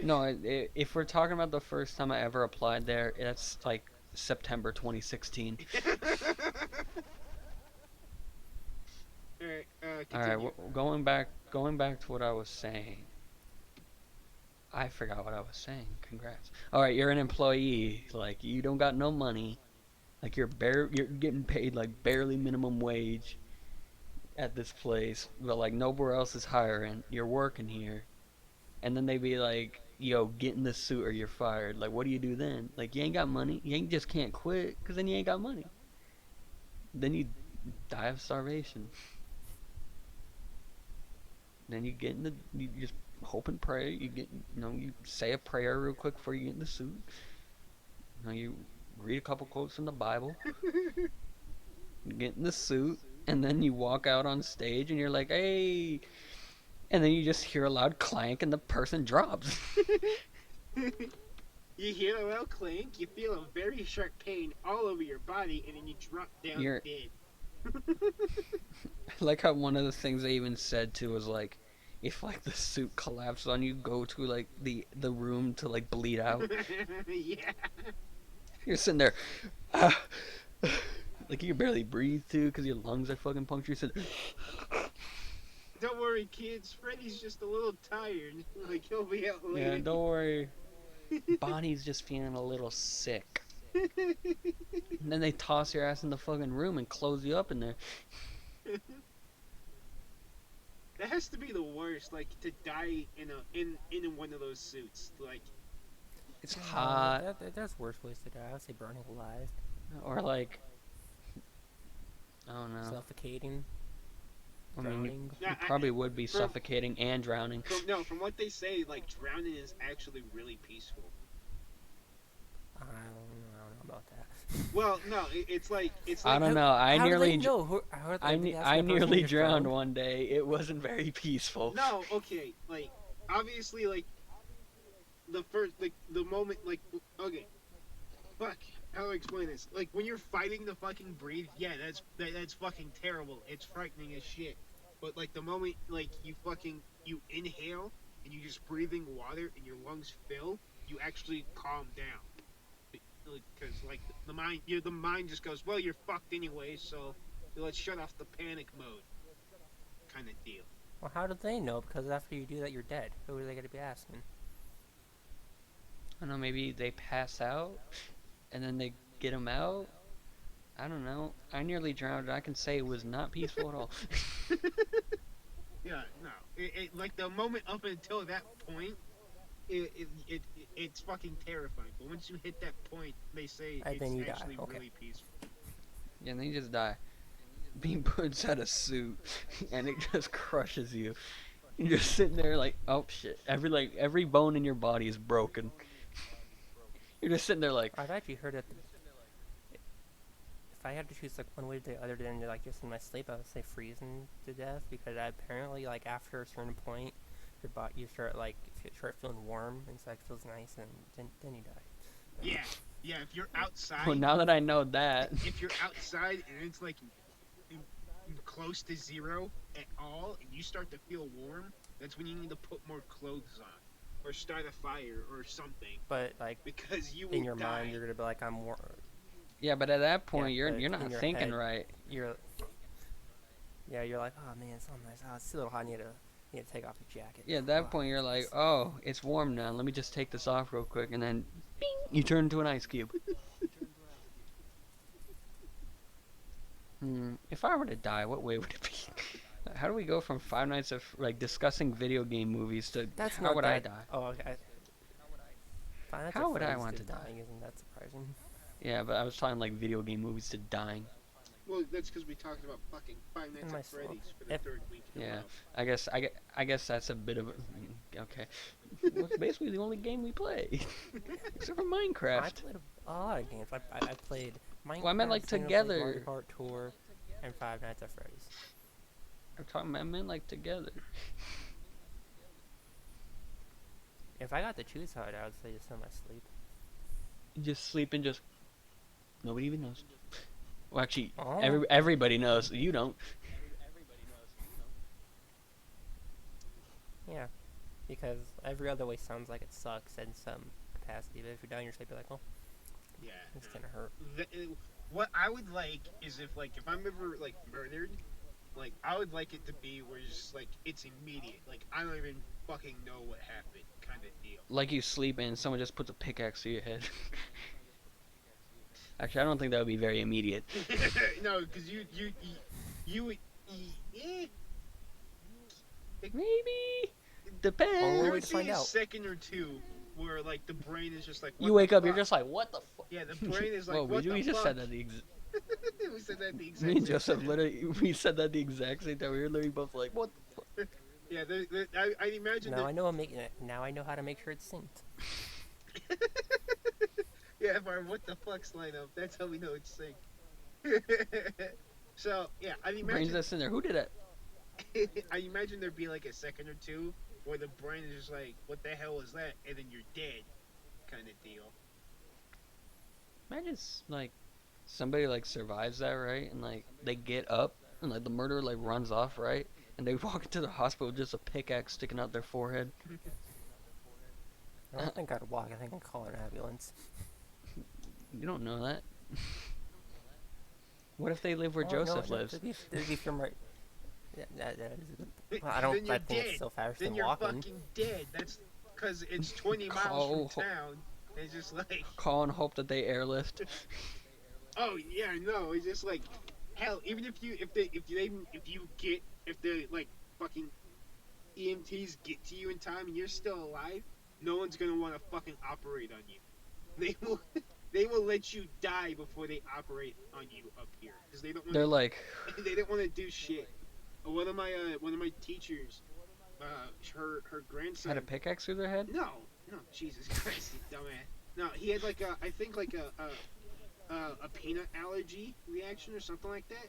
No, if we're talking about the first time I ever applied there, that's like September 2016.
Alright,
All right,
continue.
going back to what I was saying. I forgot what I was saying. Congrats. All right, you're an employee. Like you don't got no money. Like you're getting paid like barely minimum wage at this place, but like nowhere else is hiring. You're working here, and then they be like, "Yo, get in this suit or you're fired." Like, what do you do then? Like, you ain't got money. You ain't just can't quit because then you ain't got money. Then you die of starvation. Then you get in the you just hope and pray. You get you say a prayer real quick before you get in the suit. You read a couple quotes from the Bible. You get in the suit, and then you walk out on stage, and you're like, "Hey!" And then you just hear a loud clank, and the person drops.
You hear a loud clink, you feel a very sharp pain all over your body, and then you drop down
You're-
dead.
I like how one of the things they even said too was like, if like the suit collapses on you, go to like the room to like bleed out.
Yeah.
You're sitting there, like you can barely breathe too because your lungs are fucking punctured. So,
Don't worry, kids. Freddy's just a little tired. Like, he'll be out
yeah,
later.
don't worry. Bonnie's just feeling a little sick. And then they toss your ass in the fucking room and close you up in there.
That has to be the worst, like, to die in one of those suits. Like,
It's hot,
There's worse ways to die. I would say burning alive,
or like, I don't know.
suffocating,
I mean,
drowning.
you
Yeah,
probably would be
from-
suffocating and drowning.
from what they say, like, drowning is actually really peaceful.
I don't know about that.
Well, no, it's like
I don't know. I
How do
nearly,
they know? How are they
I
asking
ne-
the
I
person
nearly
who's
drowned one day. It wasn't very peaceful.
no, okay, like, obviously, like, the first, like, the moment, like, okay, fuck, how do I explain this? Like, when you're fighting to fucking breathe, yeah, that's fucking terrible. It's frightening as shit. But like the moment, like, you inhale and you're just breathing water and your lungs fill, you actually calm down. Because like the mind, the mind just goes, well, you're fucked anyway, so let's shut off the panic mode, kind of deal.
Well, how do they know? Because after you do that, you're dead. Who are they going to be asking?
I don't know, maybe they pass out and then they get them out. I don't know. I nearly drowned. I can say it was not peaceful at all.
Yeah, no, like the moment up until that point, it's fucking terrifying. But once you hit that point, they say
And
it's
then you die.
actually
Okay.
really peaceful.
Yeah, and then you just die. Being put inside a suit and it just crushes you. You're just sitting there like, oh shit. Every bone in your body is broken. You're just sitting there like,
I've actually heard that if I had to choose like one way or the other than like just in my sleep, I would say freezing to death because apparently like after a certain point, your body you start like if you start feeling warm and so it feels nice and then you die.
Yeah, yeah. If you're outside,
well, now that I know that,
if you're outside and it's like close to zero at all, and you start to feel warm, that's when you need to put more clothes on, or start a fire or something,
But like
because you will
in your
die.
mind, you're gonna be like I'm warm.
yeah, but at that point,
Yeah,
you're
but
not
in your
thinking
head,
right.
You're like oh man, it's so nice. Oh, it's a little hot. I need to take off the jacket.
Yeah, at that point, you're like, oh, it's warm now. Let me just take this off real quick, and then, bing, you turn into an ice cube. If I were to die, what way would it be? How do we go from Five Nights of like discussing video game movies to
That's
how
not
would
that,
I die?
Oh, okay.
How would I want to die?
Dying isn't that surprising?
Yeah, but I was talking like video game movies to dying.
Well, that's because we talked about fucking Five Nights
my
at
soul.
Freddy's for the third week in a
Yeah,
row.
I guess that's a bit of a, okay. Well, it's basically the only game we play, except for
I
Minecraft.
played a lot of games. I played Minecraft.
Well, I meant like
Xenoblade,
together.
Mario Kart Tour, and Five Nights at Freddy's.
I meant like together.
If I got to choose how I would say just in my sleep.
Just sleep and just nobody even knows. Well, actually,
Oh.
everybody knows. You don't.
Yeah, because every other way sounds like it sucks in some capacity. But if you're down in your sleep, you're like, oh,
Yeah,
it's gonna hurt.
what I would like is if I'm ever like murdered, like I would like it to be where it's just like it's immediate. Like I don't even fucking know what happened, kind of deal.
Like you sleep and someone just puts a pickaxe to your head. Actually, I don't think that would be very immediate.
No, because you would. Eh,
Maybe.
Only
Depends.
way
there
to
would
find
be a
out.
second or two where like the brain is just like. What
You
the
wake up,
fuck?
you're just like, what the fuck?
Yeah, the brain is like.
Whoa,
What
we
the
just
fuck?
said that the
We said that the exact
Me and
same
Joseph
time.
literally, we said that the exact same time. We were literally both like, what the fuck?
Yeah, I imagine
Now
that.
I know I'm making it. Now I know how to make sure it's synced.
Yeah, if our what the fucks line up, that's how we know it's synced. So yeah, I
Brain's
imagine.
just in there. Who did that?
I imagine there'd be like a second or two where the brain is just like, "What the hell is that?" and then you're dead, kind of deal.
Imagine like somebody like survives that, right? And like they get up and like the murderer like runs off, right? And they walk into the hospital with just a pickaxe sticking out their forehead.
I don't think I'd walk. I think I'd call an ambulance.
You don't know that. What if they live where
Oh,
Joseph
no,
lives?
That'd be from right. Yeah, well, I don't.
Then you're
I think
dead.
it's still faster
Then
than
you're
walking.
fucking dead. That's because it's 20 miles
Call-
from town. It's just like,
Call and hope that they airlift.
oh yeah, no, it's just like, hell. Even if you if the like fucking EMTs get to you in time and you're still alive, no one's gonna want to fucking operate on you. They will let you die before they operate on you up here because they don't want.
They're like,
They don't want to do shit. One of my teachers, her grandson
had a pickaxe through their head?
No, Jesus Christ, you dumbass. No, he had like I think like a peanut allergy reaction or something like that.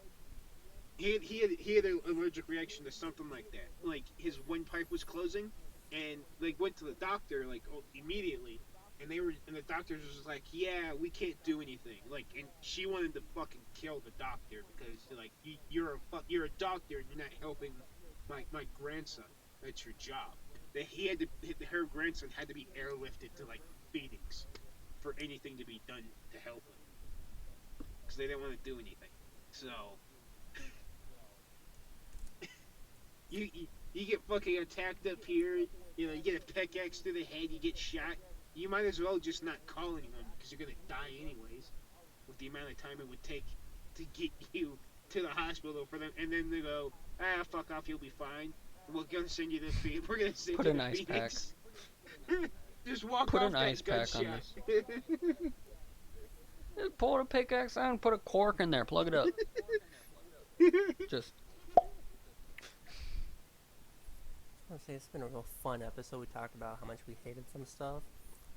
He had an allergic reaction to something like that. Like his windpipe was closing, and they went to the doctor like immediately, and the doctor was just like, yeah, we can't do anything. Like, and she wanted to fucking kill the doctor because like you're a doctor and you're not helping my grandson. That's your job. that he had to, her grandson had to be airlifted to like Phoenix for anything to be done to help him because they didn't want to do anything. So you get fucking attacked up here. You know, you get a pickaxe to the head, you get shot. You might as well just not call anyone because you're gonna die anyways. With the amount of time it would take to get you to the hospital for them, and then they go, fuck off, you'll be fine. We're gonna send you to Phoenix. We're gonna send
Put
you
an
to
ice pack.
Phoenix. Just walk
Put
off
an ice
that
pack on
gunshot.
Just pull the pickaxe out and put a cork in there. Plug it up. Just
I want to say it's been a real fun episode. We talked about how much we hated some stuff,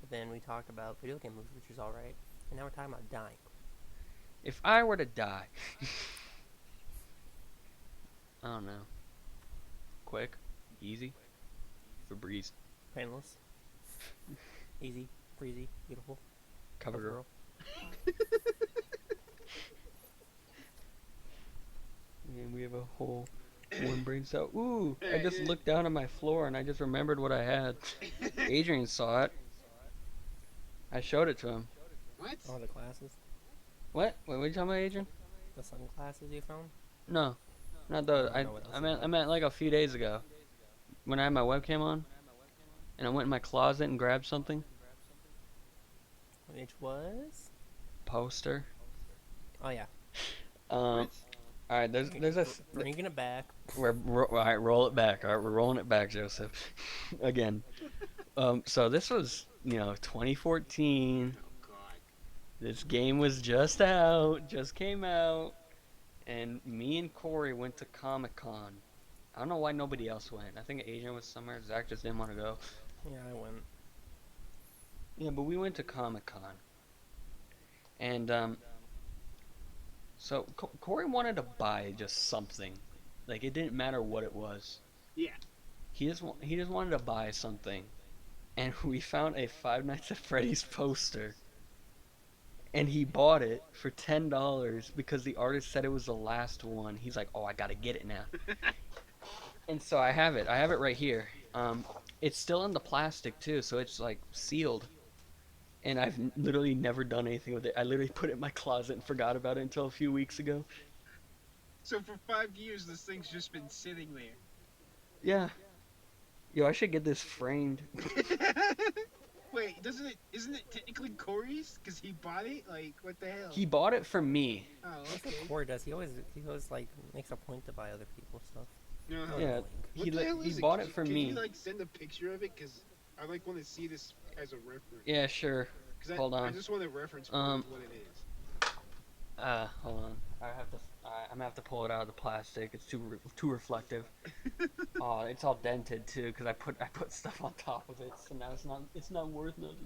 but then we talked about video game movies, which is all right, and now we're talking about dying.
if I were to die, I don't know. Quick, easy, Febreze,
Painless, easy, breezy, beautiful.
cover girl. And we have a whole one brain cell. Ooh, I just looked down at my floor and I just remembered what I had. Adrian saw it. I showed it to him.
What?
Oh, the glasses,
What? Wait, what are you talking about, Adrian?
the sunglasses you found.
No, not those.
I don't know what else
I
you
meant
got.
like a few days ago when I had my webcam on and I went in my closet and grabbed something.
Which was?
Poster.
Oh yeah.
Um. All right. There's a.
Bringing it back.
All right. Roll it back. All right. We're rolling it back, Joseph. Again. So this was 2014.
Oh God.
This game was just out, just came out, and me and Corey went to Comic-Con. I don't know why nobody else went. I think Adrian was somewhere. Zach just didn't want to go.
Yeah, I went.
Yeah, but we went to Comic-Con. And, so Corey wanted to buy just something. Like, it didn't matter what it was.
Yeah.
He just wanted to buy something. And we found a Five Nights at Freddy's poster. And he bought it for $10 because the artist said it was the last one. He's like, oh, I gotta get it now. And so I have it. I have it right here. It's still in the plastic too, so it's like sealed. And I've literally never done anything with it. I literally put it in my closet and forgot about it until a few weeks ago.
So for 5 years, this thing's just been sitting there.
Yeah. Yo, I should get this framed.
Wait, isn't it technically Corey's? Because he bought it? Like, what the hell?
He bought it for me.
Oh,
That's
okay.
what Corey does. He always like makes a point to buy other people's stuff.
No,
Really
Yeah,
annoying.
What the hell
he
is it?
bought it for
Can
me.
you, like, send a picture of it? Because I, like, want to see this as a reference.
Yeah, sure.
Because
Hold
I
on.
just want to reference
Um,
what it is.
Hold on. I'm gonna have to pull it out of the plastic. It's too reflective. Oh, it's all dented too because I put stuff on top of it, so now it's not worth nothing.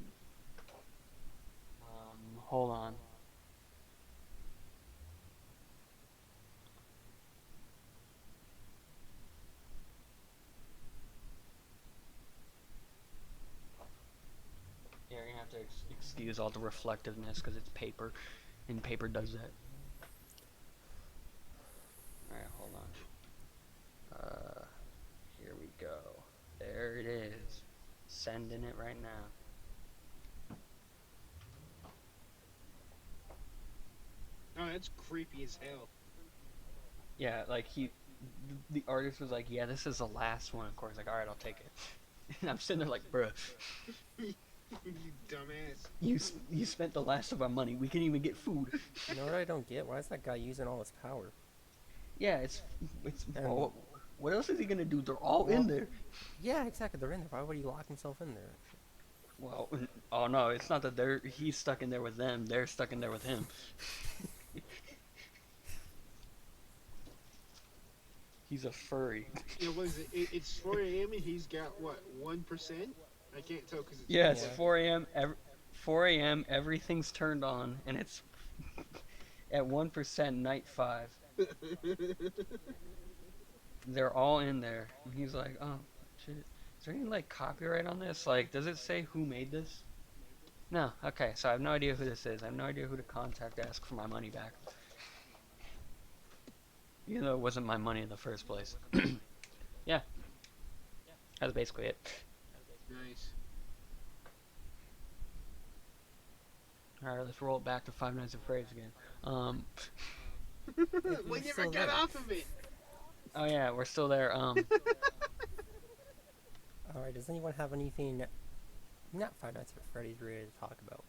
Hold on. Yeah, you're gonna have to excuse all the reflectiveness because it's paper, and paper does that. Alright, hold on. Here we go. There it is. Sending it right now.
Oh, that's creepy as hell.
Yeah, like the artist was like, yeah, this is the last one. Of course, like, all right, I'll take it. And I'm sitting there like, bruh,
You dumbass.
you spent the last of our money. We can't even get food.
You know what I don't get? Why is that guy using all his power?
Yeah, it's
And-
well, what else is he gonna do? They're all in there.
Yeah, exactly. They're in there. Why would he lock himself in there?
Well, oh no, it's not that he's stuck in there with them. They're stuck in there with him. He's a furry.
You know, what is it? It's 4 a.m. and he's got, what, 1%? I can't tell because it's...
Yeah, it's
Yeah.
4 a.m. 4 a.m. Everything's turned on, and it's at 1%, night 5. They're all in there. And he's like, oh, shit. Is there any, like, copyright on this? Like, does it say who made this? No. Okay, so I have no idea who this is. I have no idea who to contact to ask for my money back. Even though it wasn't my money in the first place. Yeah. That's basically it.
Nice.
All right, let's roll it back to Five Nights at Freddy's again. Um,
We
You're
never
still
got
there.
off of it.
oh yeah, we're still there.
All right. Does anyone have anything not Five Nights at Freddy's ready to talk about?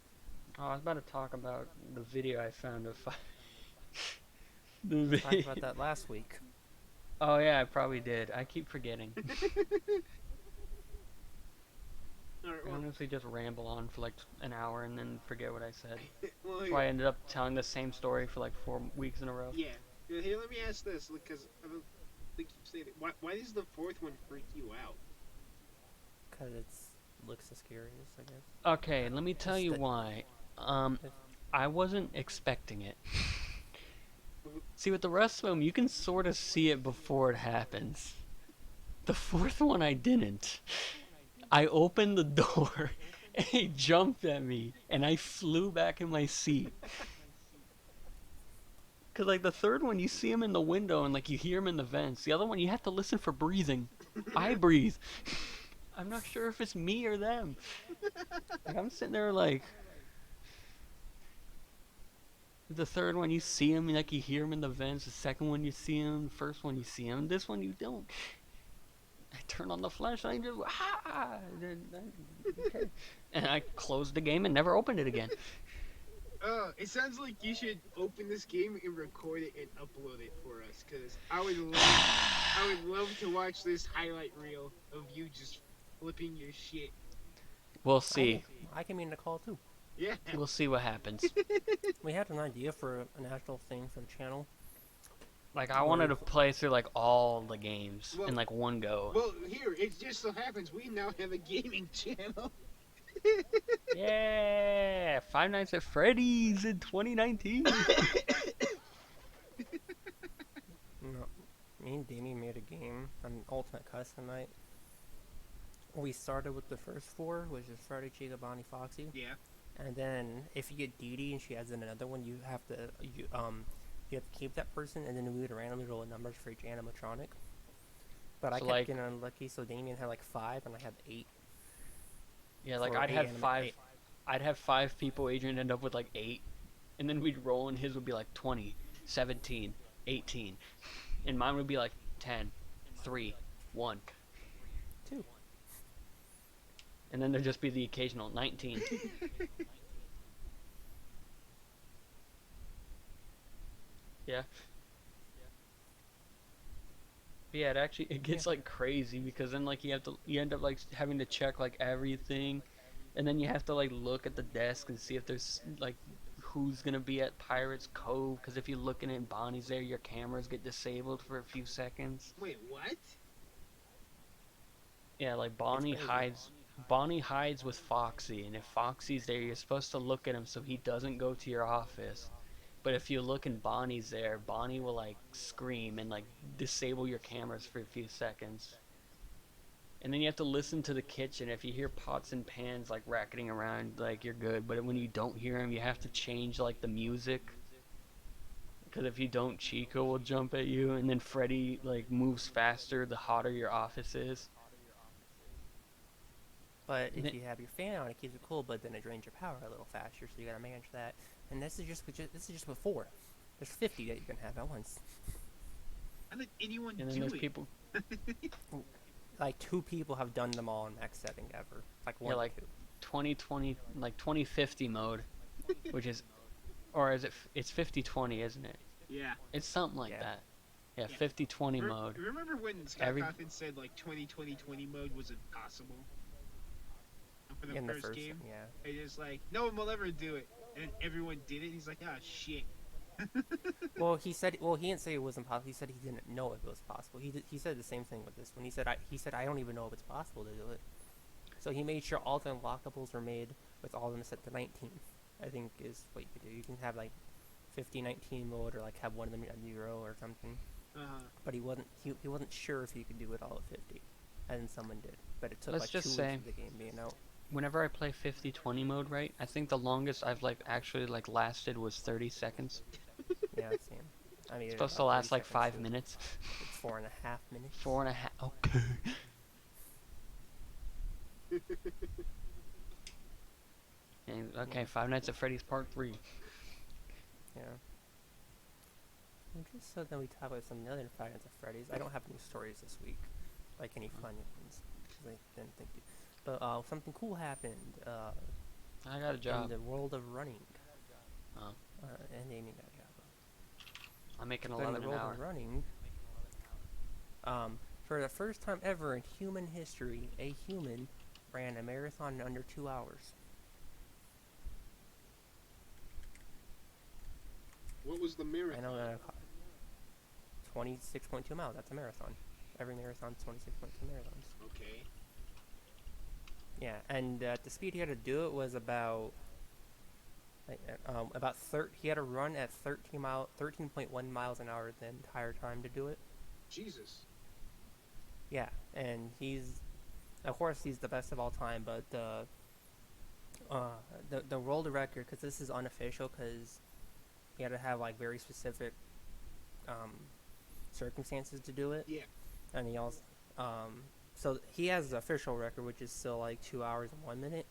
Oh, I was about to talk about the video I found of five. The
We talked about
video.
that last week.
Oh yeah, I probably did. I keep forgetting.
All right,
I
well,
honestly just ramble on for like an hour and then forget what I said.
well,
That's why I ended up telling the same story for like 4 weeks in a row.
yeah. Here, let me ask this, because I don't think you saying it. Why does the fourth one freak you out?
Because it's looks the scariest, I guess.
Okay, let me tell
It's
you
the,
why.
it's,
I wasn't expecting it. See, with the rest of them, you can sort of see it before it happens. The fourth one, I didn't. I opened the door, and he jumped at me, and I flew back in my seat. Cause like the third one, you see him in the window, and like you hear him in the vents. The other one, you have to listen for breathing. I breathe. I'm not sure if it's me or them. Like I'm sitting there like the third one, you see him, like you hear him in the vents. The second one, you see him. The first one, you see him. This one, you don't. I turn on the flashlight and just okay. And I closed the game and never opened it again.
It sounds like you should open this game and record it and upload it for us, cause I would love to watch this highlight reel of you just flipping your shit.
We'll see.
I can be in the call too.
Yeah.
We'll see what happens.
We had an idea for an actual thing for the channel.
Like I wanted to play through like all the games in like one go.
Well, here it just so happens we now have a gaming channel.
Yeah, Five Nights at Freddy's in 2019.
No, me and Damien made a game, an Ultimate Custom Night. We started with the first four, which is Freddy, Chica, Bonnie, Foxy.
Yeah.
And then if you get Dee Dee and she adds in another one, you have to keep that person, and then we would randomly roll numbers for each animatronic. But I
So,
kept
like-
getting unlucky, so Damien had like 5 and I had 8.
Yeah, like
For
I'd
eight
have
anima-
five.
eight.
I'd have 5 people. Adrian end up with like 8, and then we'd roll, and his would be like 20, 17, 18, and mine would be like 10, 3, 1,
2.
and then there'd just be the occasional 19. Yeah. But yeah, it gets like crazy because then like you end up like having to check like everything, and then you have to like look at the desk and see if there's like who's gonna be at Pirates Cove, because if you're looking at Bonnie's there, your cameras get disabled for a few seconds.
Wait, what?
Yeah, like
crazy.
Bonnie hides with Foxy, and if Foxy's there, you're supposed to look at him so he doesn't go to your office. But if you look and Bonnie's there, Bonnie will like scream and like disable your cameras for a few seconds. And then you have to listen to the kitchen. If you hear pots and pans like racketing around, like you're good. But when you don't hear them, you have to change like the music. Because if you don't, Chico will jump at you, and then Freddy like moves faster the hotter your office is.
But if
Th-
you have your fan on, it keeps it cool, but then it drains your power a little faster, so you gotta manage that. And this is just with 4. There's 50 that you can have at once.
How did anyone
And then
do
there's
it?
people,
Like 2 people have done them all in max setting ever. Like one,
yeah, like
2.
2020, like 2050 mode, which is, or is it? It's 5020, isn't it?
Yeah.
It's something like
Yeah.
that. Yeah,
Yeah.
5020 mode.
Remember when Scott
Every-
Cawthon said like 2020 mode was impossible? For the
In the
first
first
game?
one, yeah.
They just like, no one will ever do it. And everyone did it. He's like, ah, shit.
Well, he didn't say it wasn't possible. He said he didn't know if it was possible. He said the same thing with this one. He said I don't even know if it's possible to do it. So he made sure all the unlockables were made with all of them set to 19. I think is what you could do. You can have like 50-19 mode, or like have one of them at 0 or something. But he wasn't sure if you could do it all at 50, and then someone did. But it took
Let's
like
just
2
say-
weeks of the game being out.
Whenever I play 5020 mode, right, I think the longest I've like actually like lasted was 30 seconds.
Yeah, same. I mean,
It's supposed to
about 30
last like
seconds
5
too.
minutes.
It's 4.5 minutes.
4.5. Okay. And, okay, Five Nights at Freddy's Part 3.
Yeah. And just so then we talk about some other Five Nights at Freddy's. I don't have any stories this week, like any funny ones, because I didn't think. But something cool happened
I got a
in
job.
the world of running.
Oh,
And Amy got a job.
I'm making
But in
11
the
an
world
hour.
of running, for the first time ever in human history, a human ran a marathon in under 2 hours.
What was the
I know
marathon?
that 26.2 miles. That's a marathon. Every marathon's 26.2 marathons.
Okay.
Yeah, and the speed he had to do it was about he had to run at 13.1 miles an hour the entire time to do it.
Jesus.
Yeah, and of course he's the best of all time, but the world record, because this is unofficial, because he had to have like very specific um, circumstances to do it,
Yeah.
and he also so he has the official record, which is still like 2 hours and 1 minute.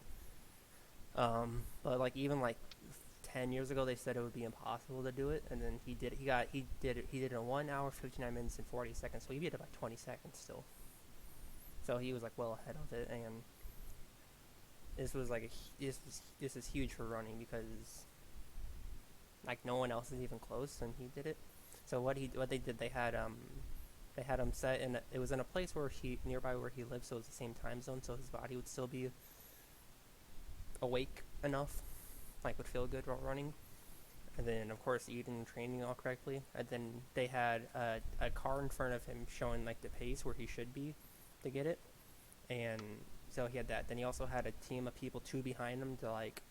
But like even like 10 years ago, they said it would be impossible to do it, and then he did. He did it in 1 hour, 59 minutes, and 40 seconds. So he beat it by 20 seconds still. So he was like well ahead of it, and this is huge for running because like no one else is even close, and he did it. So what they did, they had him set in it was in a place where he nearby where he lived, so it was the same time zone, so his body would still be awake enough, like would feel good while running. And then of course eating and training all correctly. And then they had a car in front of him showing like the pace where he should be to get it. And so he had that. Then he also had a team of people two behind him to like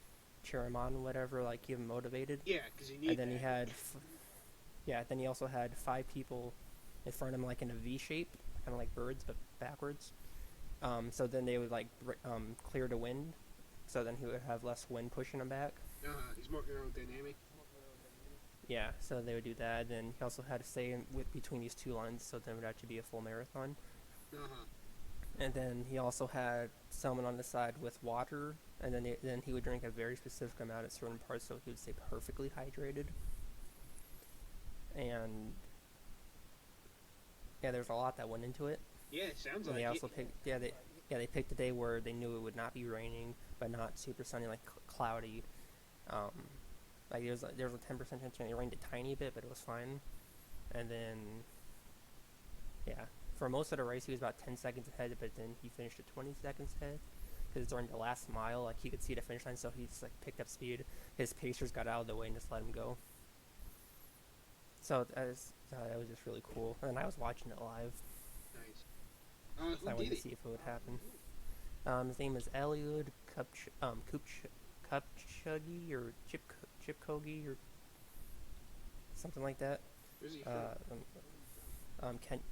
cheer him on, whatever, like keep him motivated.
Yeah, because you need
And then
that.
then he also had five people in front of him, like in a V shape, kind of like birds but backwards. So then they would like clear the wind. So then he would have less wind pushing him back.
He's more aerodynamic.
Yeah, so they would do that. Then he also had to stay between these two lines, so then it would actually be a full marathon.
Uh-huh.
And then he also had someone on the side with water, and then he would drink a very specific amount at certain parts, so he would stay perfectly hydrated. And yeah, there's a lot that went into it.
Yeah, it sounds
And
like
they
it.
also they picked a day where they knew it would not be raining, but not super sunny, like cloudy. Um, like there was a 10% chance it rained a tiny bit, but it was fine. And then yeah, for most of the race he was about 10 seconds ahead, but then he finished at 20 seconds ahead. Because during the last mile, like he could see the finish line, so he just like picked up speed. His pacers got out of the way and just let him go. So that was just really cool. And I was watching it live.
Nice.
So I
Who
wanted
did
to see
it?
if it would happen. His name is Eliud Kupchuggy or Chipkogi or something like that.
Where's he from?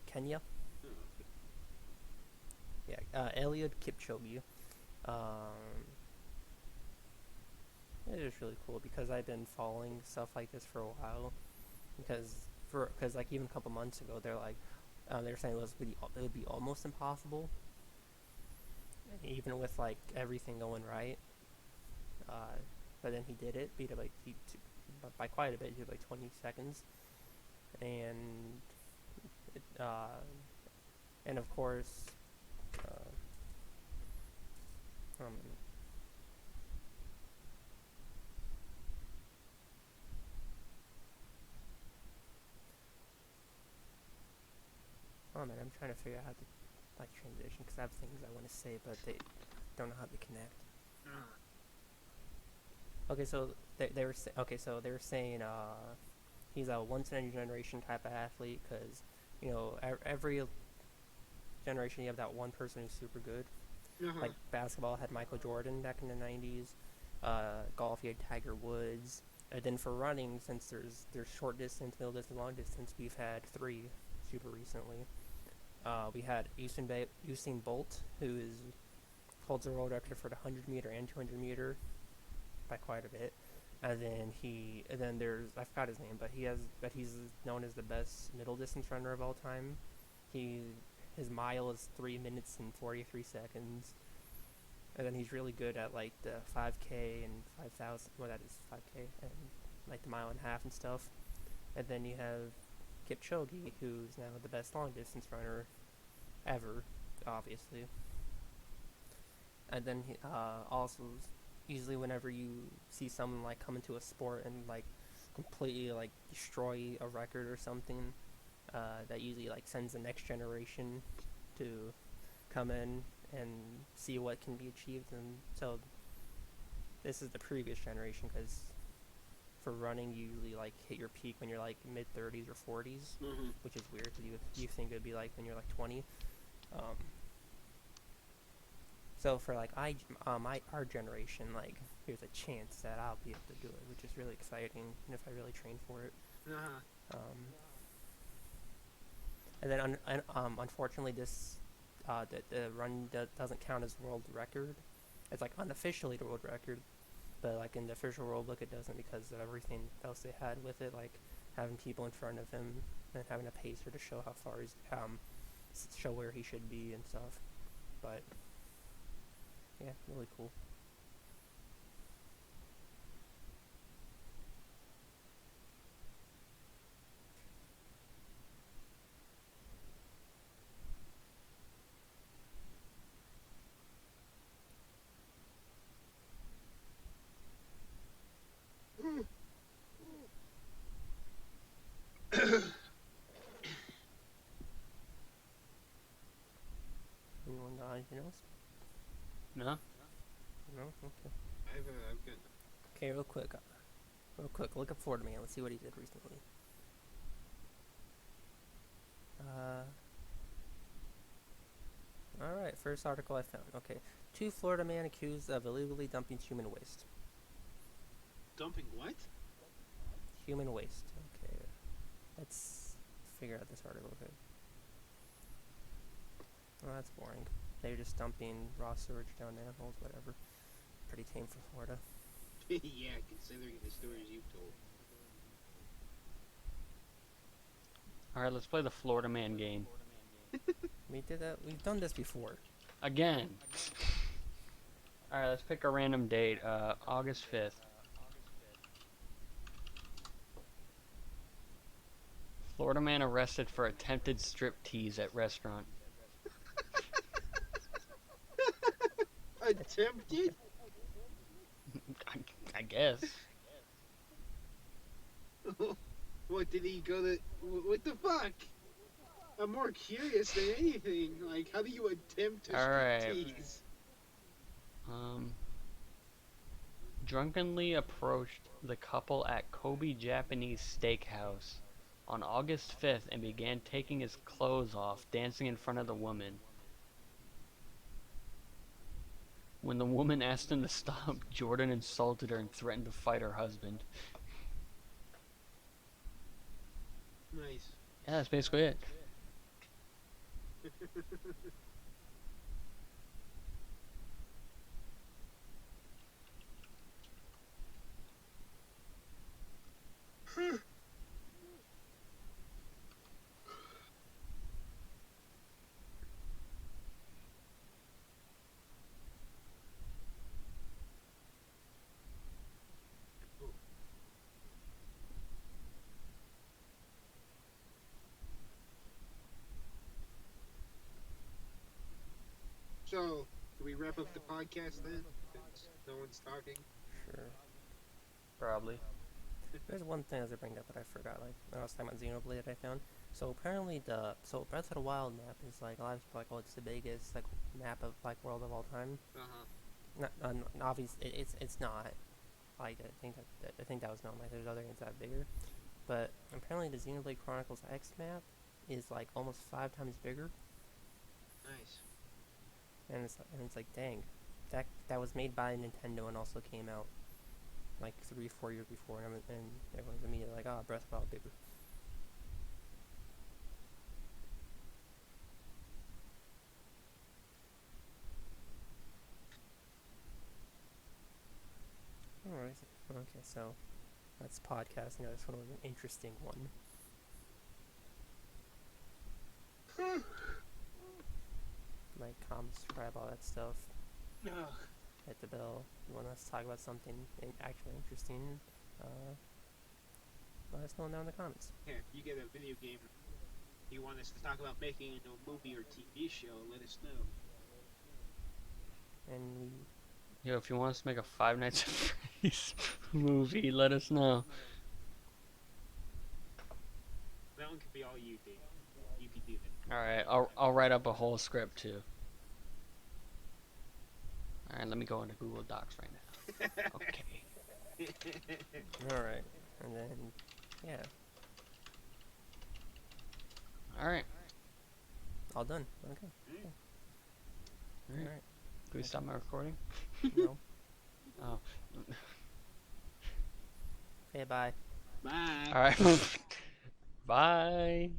Kenya.
Oh, okay.
Yeah, Eliud Kipchoge. Um, it is really cool because I've been following stuff like this for a while. Because like even a couple months ago, they were saying it would be almost impossible, even with like everything going right. But then he did it, beat it by quite a bit, he did by 20 seconds, and it, and of course, um, oh man, I'm trying to figure out how to like transition because I have things I want to say, but they don't know how to connect.
Uh,
Okay, so they were saying he's a once in a generation type of athlete because every generation you have that one person who's super good.
uh-huh.
Like basketball had Michael Jordan back in the '90s. Golf you had Tiger Woods. And then for running, since there's short distance, middle distance, long distance, we've had three super recently. We had Usain Bolt, who holds the world record for the 100 meter and 200 meter by quite a bit. And then there's I forgot his name, but he's known as the best middle distance runner of all time. He his mile is 3 minutes and 43 seconds. and then he's really good at like the 5K and 5,000. Well, that is 5K and like the mile and a half and stuff. And then you have Kipchoge, who's now the best long distance runner ever, obviously. And then also, usually whenever you see someone like come into a sport and like completely like destroy a record or something, that usually like sends the next generation to come in and see what can be achieved. And so this is the previous generation, because for running you usually like hit your peak when you're like mid 30s or 40s,
Mm-hmm.
which is weird because you think it'd be like when you're like 20. Um, so for like our generation, like there's a chance that I'll be able to do it, which is really exciting, and if I really train for it.
Uh-huh.
Um, and then unfortunately this the run doesn't count as world record. It's like unofficially the world record, but like in the official rule book it doesn't, because of everything else they had with it, like having people in front of him and having a pacer to show how far he's show where he should be and stuff. But yeah, really cool. Anyone got anything else?
No?
No. Okay.
I've got.
Okay, real quick. Look up Florida Man. Let's see what he did recently. All right. First article I found. Okay, 2 Florida man accused of illegally dumping human waste.
Dumping what?
Human waste. Okay. Let's figure out this article. Okay. Oh, that's boring. They're just dumping raw sewage down manholes, whatever. Pretty tame for Florida.
Yeah, considering the stories you've told.
Alright, let's play the Florida Man game.
We did that. We've done this before.
Again. Alright, let's pick a random date. August 5th. Florida man arrested for attempted strip tease at restaurant.
Attempted?
I guess.
What did he go to? What the fuck? I'm more curious than anything. Like, how do you attempt to
Alright.
tease?
Drunkenly approached the couple at Kobe Japanese Steakhouse on August 5th and began taking his clothes off, dancing in front of the woman. When the woman asked him to stop, Jordan insulted her and threatened to fight her husband.
Nice.
Yeah, that's basically it.
So, do we wrap up the podcast then? Since no one's talking.
Sure.
Probably.
There's one thing as I bring up that I forgot, like when I was talking about Xenoblade that I found. So apparently Breath of the Wild map is like a lot of people are like, oh, it's the biggest like map of like world of all time. Obviously it's not. Like I think that was known. Like there's other games that are bigger, but apparently the Xenoblade Chronicles X map is like almost 5 times bigger.
Nice.
And it's like dang, that was made by Nintendo and also came out like 3-4 years before, and everyone's immediately like, oh, Breath of the Wild bigger. Alright, okay, so that's podcasting. This one was an interesting one. Like, comment, subscribe, all that stuff.
Ugh.
hit the bell. If you want us to talk about something actually interesting, uh, let us know down in the comments.
Yeah, if you get a video game you want us to talk about making into a movie or TV show, let us know.
And we,
Yo, if you want us to make a Five Nights at Freddy's movie, let us know.
That one could be all you, Dave. You could do that.
All right, I'll write up a whole script too. All right, let me go into Google Docs right now. Okay.
all right, and then yeah,
All right.
all done. Okay.
All right.
All right.
Can we stop my recording?
No.
Oh.
Okay. Bye.
Bye.
All right. Bye.